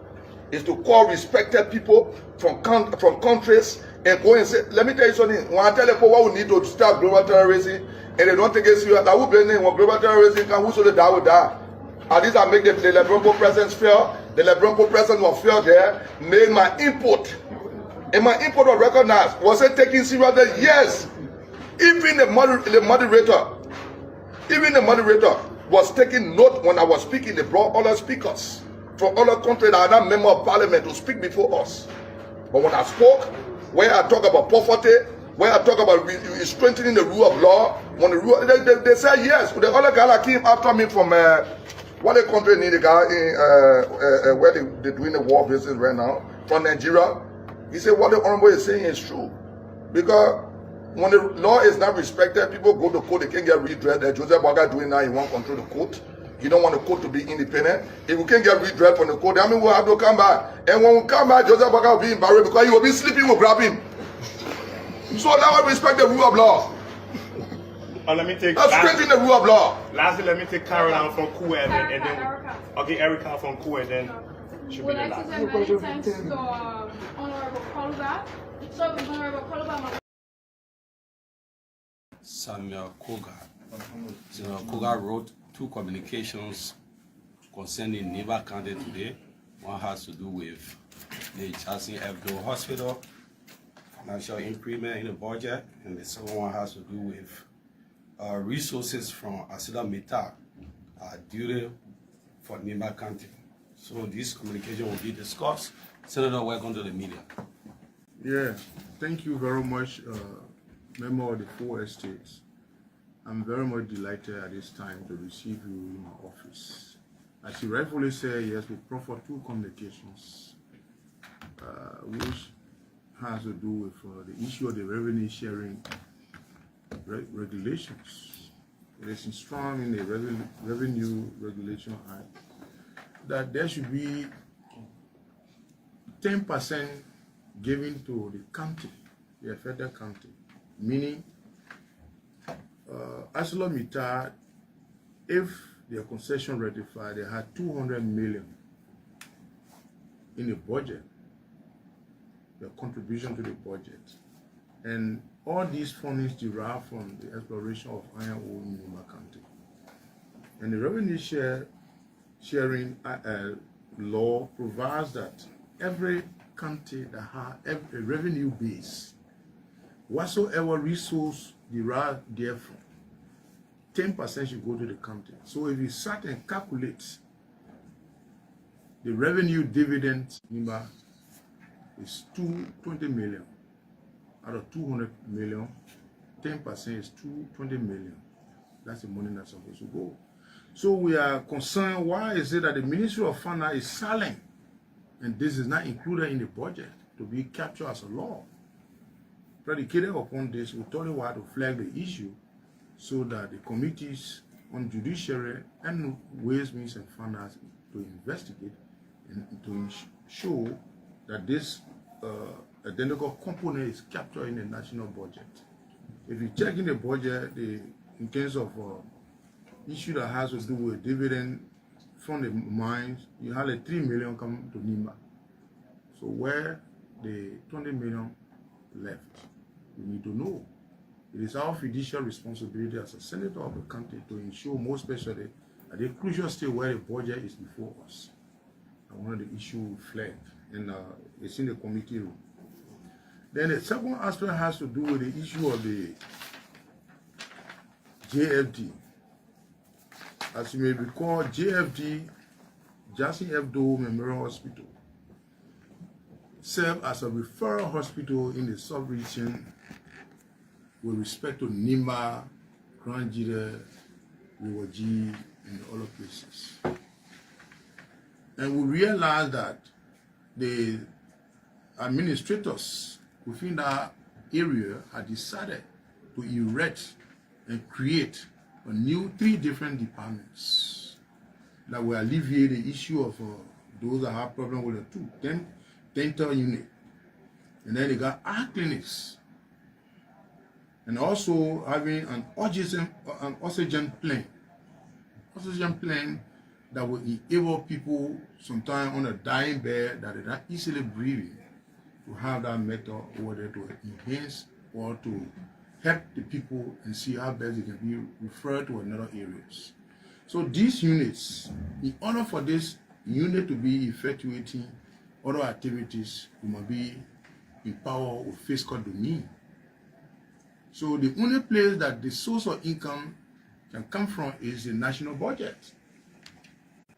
Is to call respected people from countries and go and say, let me tell you something. When I tell people what we need to start global terrorism and they don't take it serious, I will blame them when global terrorism can whoso die will die. At least I make the Liberian presence fair. The Liberian presence was fair there. Made my input. And my input was recognized. Was it taken seriously? Yes. Even the moderator was taking note when I was speaking. They brought other speakers from other countries that are not members of parliament to speak before us. But when I spoke, where I talk about poverty, where I talk about strengthening the rule of law, when the rule, they said yes. The other guy that came after me from what the country need, the guy in where they're doing the war business right now, from Nigeria. He said what the honorable is saying is true. Because when the law is not respected, people go to court, they can't get redress. That Joseph Boakai doing now, he won't control the court. He don't want the court to be independent. If we can't get redress from the court, I mean we'll have to come back. And when we come back, Joseph Boakai will be embarrassed because he will be sleeping, we'll grab him. So now I respect the rule of law. Let me take. Let's strengthen the rule of law. Lastly, let me take Caroline from Kuwait and then okay, Erica from Kuwait, then should be the last. Many thanks to Honorable Coliver. So Honorable Coliver. Samuel Koga. General Koga wrote 2 communications concerning Nimba County today. One has to do with the Charlie Hebdo Hospital, financial increment in the budget, and the second one has to do with resources from ArcelorMittal due for Nimba County. So this communication will be discussed. Senator, welcome to the media. Yeah, thank you very much, member of the 4 estates. I'm very much delighted at this time to receive you in my office. As you rightfully say, yes, we proffer 2 communications, which has to do with the issue of the revenue sharing regulations. It is strong in the Revenue Regulation Act that there should be 10% given to the county, the affected county, meaning ArcelorMittal, if their concession ratified, they had 200 million in the budget, their contribution to the budget. And all these fundings derive from the exploration of iron ore in Nimba County. And the revenue sharing law provides that every county that has a revenue base, whatsoever resource derived therefrom, 10% should go to the county. So if you start and calculate the revenue dividend, Nimba is 220 million. Out of 200 million, 10% is 220 million. That's the money that's supposed to go. So we are concerned, why is it that the Ministry of Finance is silent and this is not included in the budget to be captured as a law? Predicated upon this, we thought we had to flag the issue so that the committees on judiciary and ways, means and finance to investigate and to show that this identical component is captured in the national budget. If you check in the budget, in terms of issue that has to do with dividend from the mines, you have a 3 million come to Nimba. So where the 20 million left, we need to know. It is our fiduciary responsibility as a senator of the country to ensure, more especially at the crucial stage where the budget is before us. I wanted the issue flagged, and it's in the committee room. Then the second aspect has to do with the issue of the JFD. As you may recall, JFD, Jassy Hebdo Memorial Hospital, served as a referral hospital in the sub-region with respect to Nimba, Grand Jide, Riwaji, and other places. And we realized that the administrators within that area had decided to erect and create a new 3 different departments that will alleviate the issue of those that have problem with the dental unit. And then they got eye clinics. And also having an oxygen plane that will enable people sometime on a dying bed that is not easily breathing to have that method over there to enhance or to help the people and see how best they can be referred to another areas. So these units, in order for this unit to be effectuating other activities, we must be empowered with fiscal domain. So the only place that the source of income can come from is the national budget.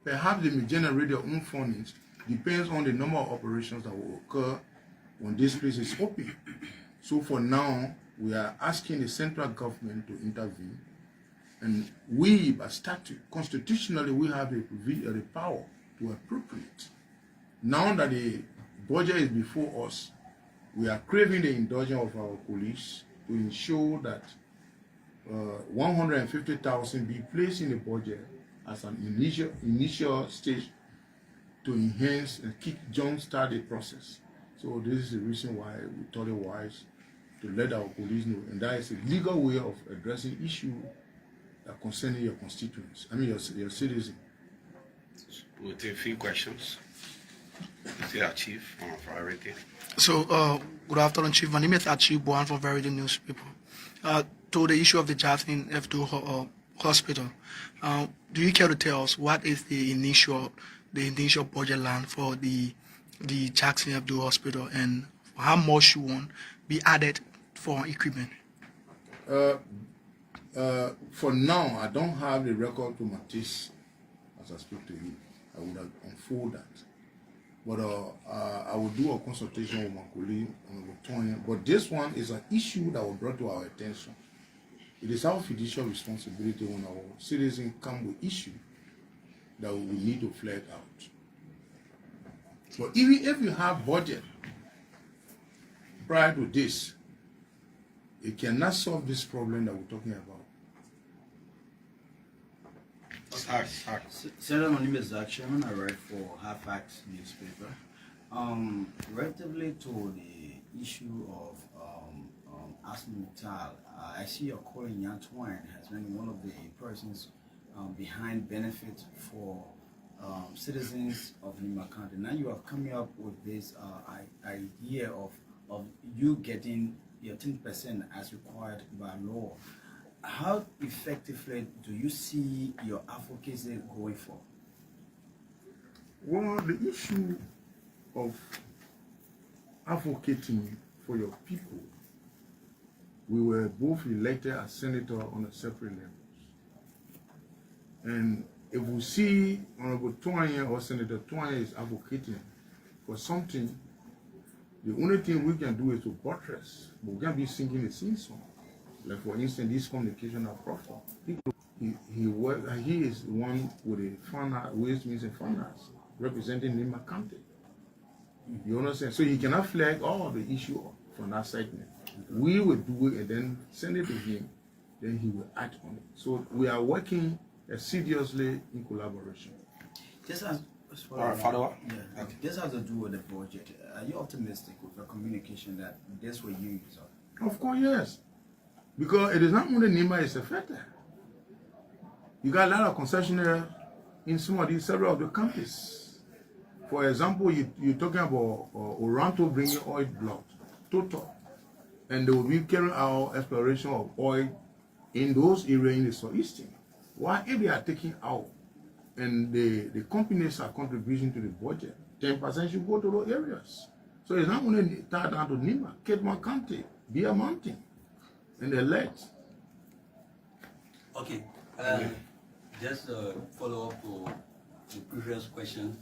Perhaps they may generate their own fundings, depends on the number of operations that will occur when this place is open. So for now, we are asking the central government to intervene, and we, by statute, constitutionally, we have the power to appropriate. Now that the budget is before us, we are craving the indulgence of our police to ensure that 150,000 be placed in the budget as an initial stage to enhance and jumpstart the process. So this is the reason why we thought it wise to let our police know, and that is a legal way of addressing issues that concerning your constituents, your citizens. We'll take a few questions. Mr. Chief, on priority. So, good afternoon, Chief. My name is Archie Boan from Verity Newspaper. to the issue of the Jackson F2 hospital, do you care to tell us what is the initial budget line for the Jackson F2 hospital, and how much you want be added for equipment? For now, I don't have the record to Matisse as I speak to you. I would have unfold that. But I will do a consultation with my colleague, Tony. But this one is an issue that was brought to our attention. It is our fiduciary responsibility when our citizens come with issue that we need to flag out. But even if you have budget prior to this, it cannot solve this problem that we're talking about. Senator, my name is Zach Sherman. I write for Halifax newspaper. Relatively to the issue of ArcelorMittal, I see your colleague Yan Twine has been one of the persons behind benefit for citizens of Nima County. Now you have come up with this idea of you getting your 10% as required by law. How effectively do you see your advocacy going for? Well, the issue of advocating for your people, we were both elected as senator on a separate levels. And if we see Honorable Twine or Senator Twine is advocating for something, the only thing we can do is to buttress, but we can't be singing a sing song. Like for instance, this communication of Prophet. He is the one with the Waste, Means and Finance representing Nima County. You understand? So he cannot flag all the issue from that segment. We will do it and then send it to him, then he will act on it. So we are working assiduously in collaboration. This has, follow-up? Yeah, okay. This has to do with the budget. Are you optimistic with your communication that this will use? Of course, yes. Because it is not only Nima is affected. You got a lot of concessionaires in several of the countries. For example, you're talking about Oranto bringing oil block, Total. And they will be carrying out exploration of oil in those areas in the southeastern. Why, if they are taking out and the companies are contributing to the budget, 10% should go to those areas. So it's not only tied down to Nima, Kedman County, Beer Mountain, and the legs. Okay, just a follow up to the previous question.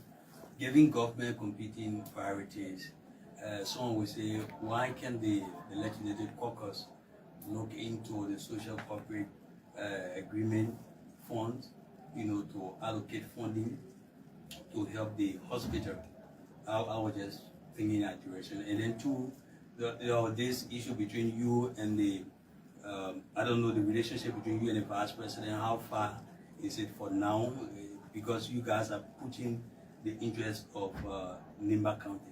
Giving government competing priorities, someone will say, why can't the legislative caucus look into the social corporate agreement funds, to allocate funding to help the hospital? I was just thinking that direction. And then two, this issue between you and the I don't know the relationship between you and the vice president. How far is it for now? Because you guys are pushing the interest of Nimba County.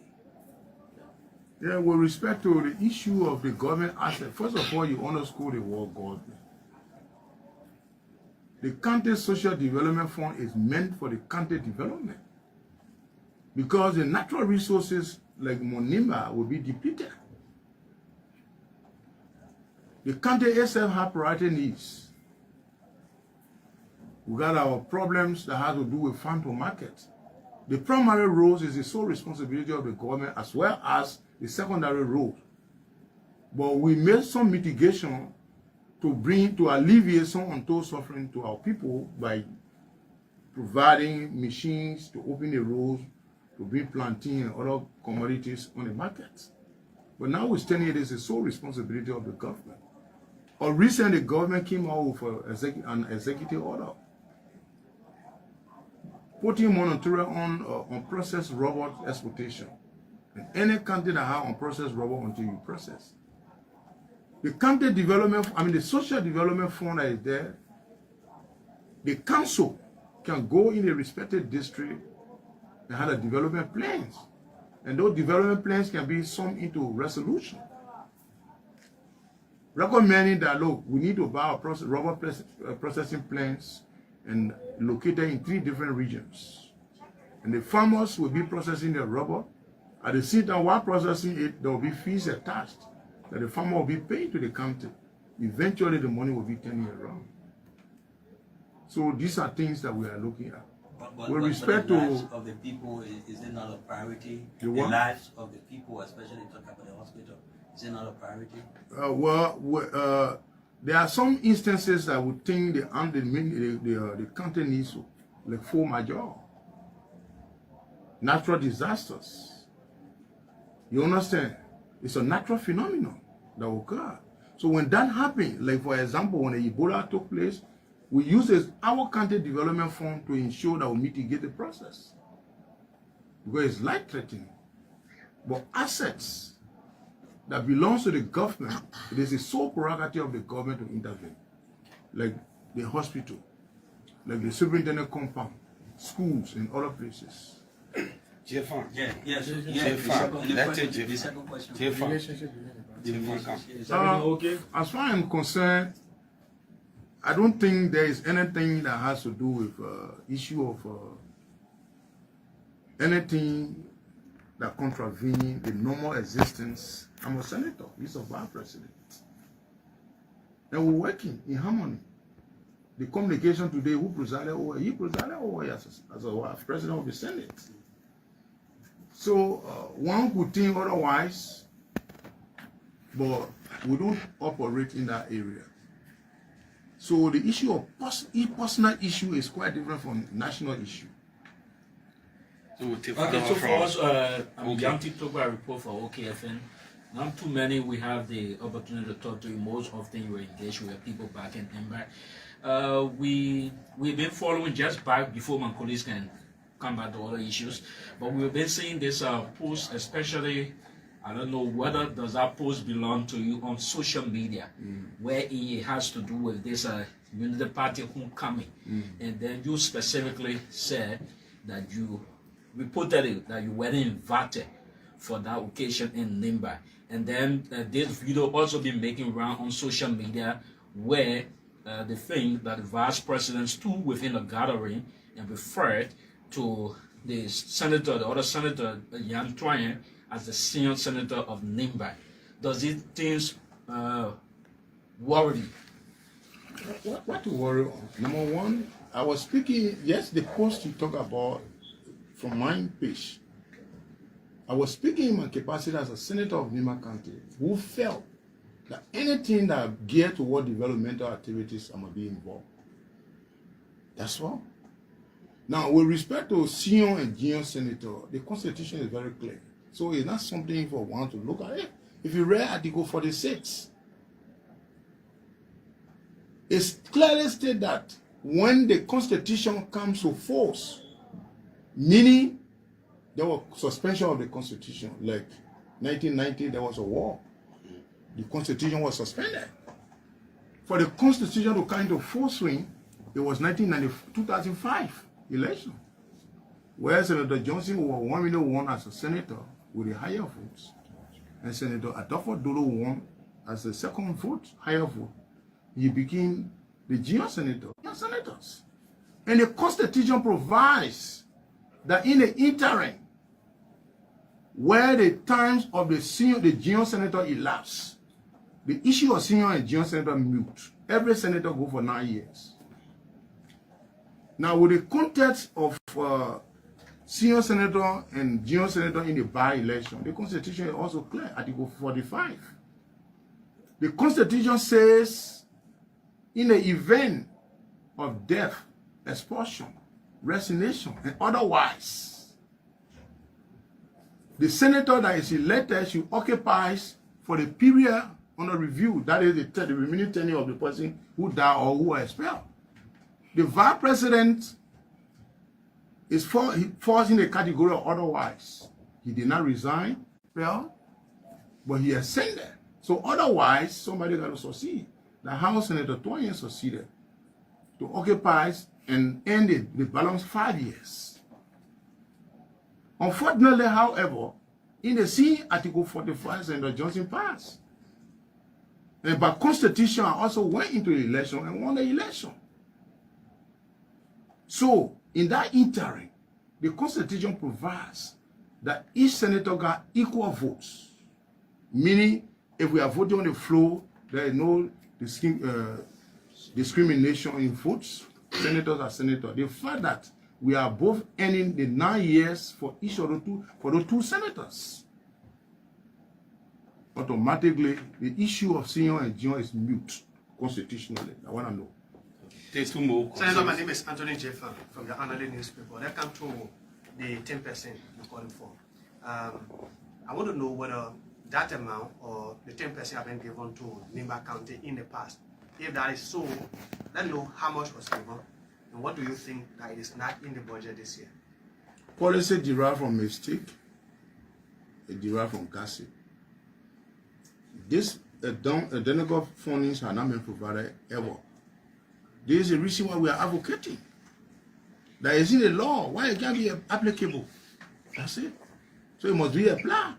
Yeah, with respect to the issue of the government asset, first of all, you underscore the word government. The county social development fund is meant for the county development, because the natural resources like Monimba will be depleted. The county itself have priority needs. We got our problems that have to do with farm to market. The primary roads is the sole responsibility of the government as well as the secondary road. But we made some mitigation to alleviate some untold suffering to our people by providing machines to open the roads, to bring plantain and other commodities on the market. But now we're standing it is the sole responsibility of the government. Or recently, the government came out with an executive order putting moratorium on processed rubber exportation. In any country that has unprocessed rubber until you process. The county development, the social development fund that is there, the council can go in a respected district and have a development plans. And those development plans can be summed into resolution. Recommending that, look, we need to buy rubber processing plants and located in 3 different regions. And the farmers will be processing their rubber. At the same time, while processing it, there will be fees attached that the farmer will be paid to the county. eventually the money will be turning around. So these are things that we are looking at. But With respect the to lives of the people, is it not a priority? The The what? lives of the people, especially talk about the hospital, is it not a priority? There are some instances that would think the country needs to, like force majeure, natural disasters. You understand? It's a natural phenomenon that occur. So when that happened, like for example, when the Ebola took place, we used our country development fund to ensure that we mitigate the process. Because it's life-threatening. But assets that belongs to the government, it is the sole prerogative of the government to intervene. Like the hospital, like the superintendent compound, schools, and other places. Jeffan. Yes. The second question. As far as I'm concerned, I don't think there is anything that has to do with issue of anything that contravenes the normal existence. I'm a senator. He's a vice president. And we're working in harmony. The communication today, who presided over? He presided over as a president of the Senate. So one could think otherwise, but we don't operate in that area. So the issue of personal issue is quite different from national issue. Okay, so for us, I'm Yanti Toba, report for OKFN. Not too many we have the opportunity to talk to you. Most often you engage with people back in Ember. We've been following just back before my colleagues can come back to other issues, but we've been seeing this post, especially, I don't know whether does that post belong to you on social media, where it has to do with this Unity Party homecoming, and then you specifically said that you reported it, that you weren't invited for that occasion in Nimba. And then this video also been making round on social media where they think that the vice president stood within a gathering and referred to the senator, the other senator, Yan Troyen, as the senior senator of Nimba. Does it things worry you? What to worry on? Number one, I was speaking, yes, the post you talk about from my page. I was speaking in my capacity as a senator of Nimba County who felt that anything that geared toward developmental activities, I must be involved. That's all. Now, with respect to senior and junior senator, the Constitution is very clear. So it's not something for one to look at it. If you read Article 46, it's clearly stated that when the Constitution comes to force, meaning there was suspension of the Constitution, like 1990 there was a war, the Constitution was suspended. For the Constitution to come into full swing, it was 2005 election, where Senator Johnson was 1 million won as a senator with the higher votes, and Senator Adolfo Dolo won as the second vote, higher vote. He became the junior senator, senators. And the Constitution provides that in the interim, where the terms of the junior senator elapse, the issue of senior and junior senator mute. Every senator go for 9 years. Now, with the context of senior senator and junior senator in the by-election, the Constitution is also clear, Article 45. The Constitution says, in the event of death, expulsion, resignation, and otherwise, the senator that is elected should occupy for the period under review, that is the remaining tenure of the person who died or who was expelled. The vice president is falls in the category of otherwise. He did not resign, well, but he ascended. So otherwise, somebody got to succeed. The House Senator Troyen succeeded to occupy and ended the balance 5 years. Unfortunately, however, in the same Article 45, Senator Johnson passed. And by Constitution, I also went into the election and won the election. So, in that interim, the Constitution provides that each senator got equal votes. Meaning, if we are voting on the floor, there is no discrimination in votes. Senators are senators. The fact that we are both earning the 9 years for each of the two senators, automatically the issue of senior and junior is mute constitutionally. I want to know. There's two more questions. Senator, my name is Anthony Jeffer from the Annalee newspaper. Let's come to the 10% you're calling for. I want to know whether that amount or the 10% have been given to Nimba County in the past. If that is so, let's know how much was given and what do you think that it is not in the budget this year? Policy derived from mistake, it derived from gossip. This identical fundings are not been provided ever. There is a reason why we are advocating. There isn't a law. Why it can't be applicable? That's it. So it must be applied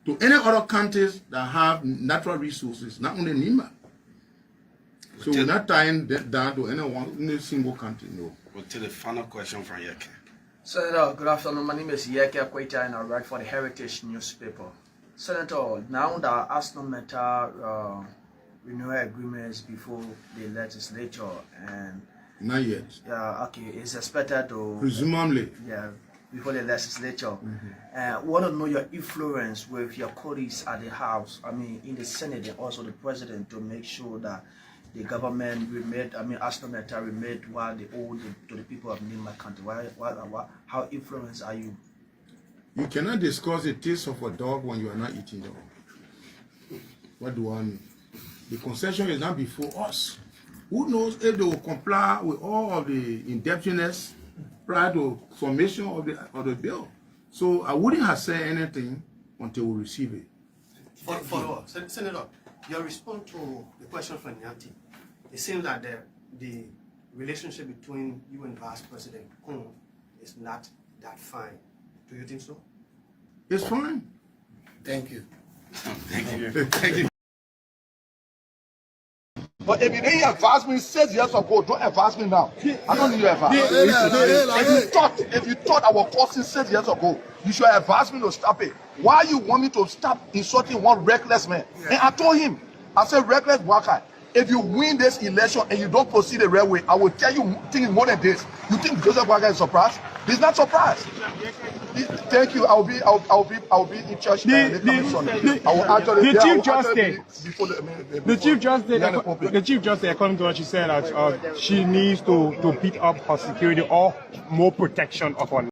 to any other countries that have natural resources, not only Nimba. So we're not tying that down to any single country, no. We'll take the final question from Yeke. Senator, good afternoon. My name is Yeke Kweta and I write for the Heritage newspaper. Senator, now that ASNOMETA renewal agreements before the legislature and not yet. Okay, it's expected to presumably before the legislature. Want to know your influence with your colleagues at the House, in the Senate and also the President to make sure that the government remade, ASNOMETA remade what they owe to the people of Nimba County. How influenced are you? You cannot discuss the taste of a dog when you are not eating dog. What do I mean? The concession is not before us. Who knows if they will comply with all of the indebtedness prior to formation of the bill. So I wouldn't have said anything until we receive it. Senator, your response to the question from Nyanti, it seems that the relationship between you and Vice President Kung is not that fine. Do you think so? It's fine. Thank you. Thank you. Thank you. But if you didn't advise me 6 years ago, don't advise me now. I don't need your advice. If you thought I was causing 6 years ago, you should advise me to stop it. Why you want me to stop insulting one reckless man? And I told him, I said, reckless worker, if you win this election and you don't proceed the right way, I will tell you things more than this. You think Joseph Boakai is surprised? He's not surprised. Thank you. I'll be in church. The Chief Justice, according to what she said, that she needs to beat up her security or more protection of her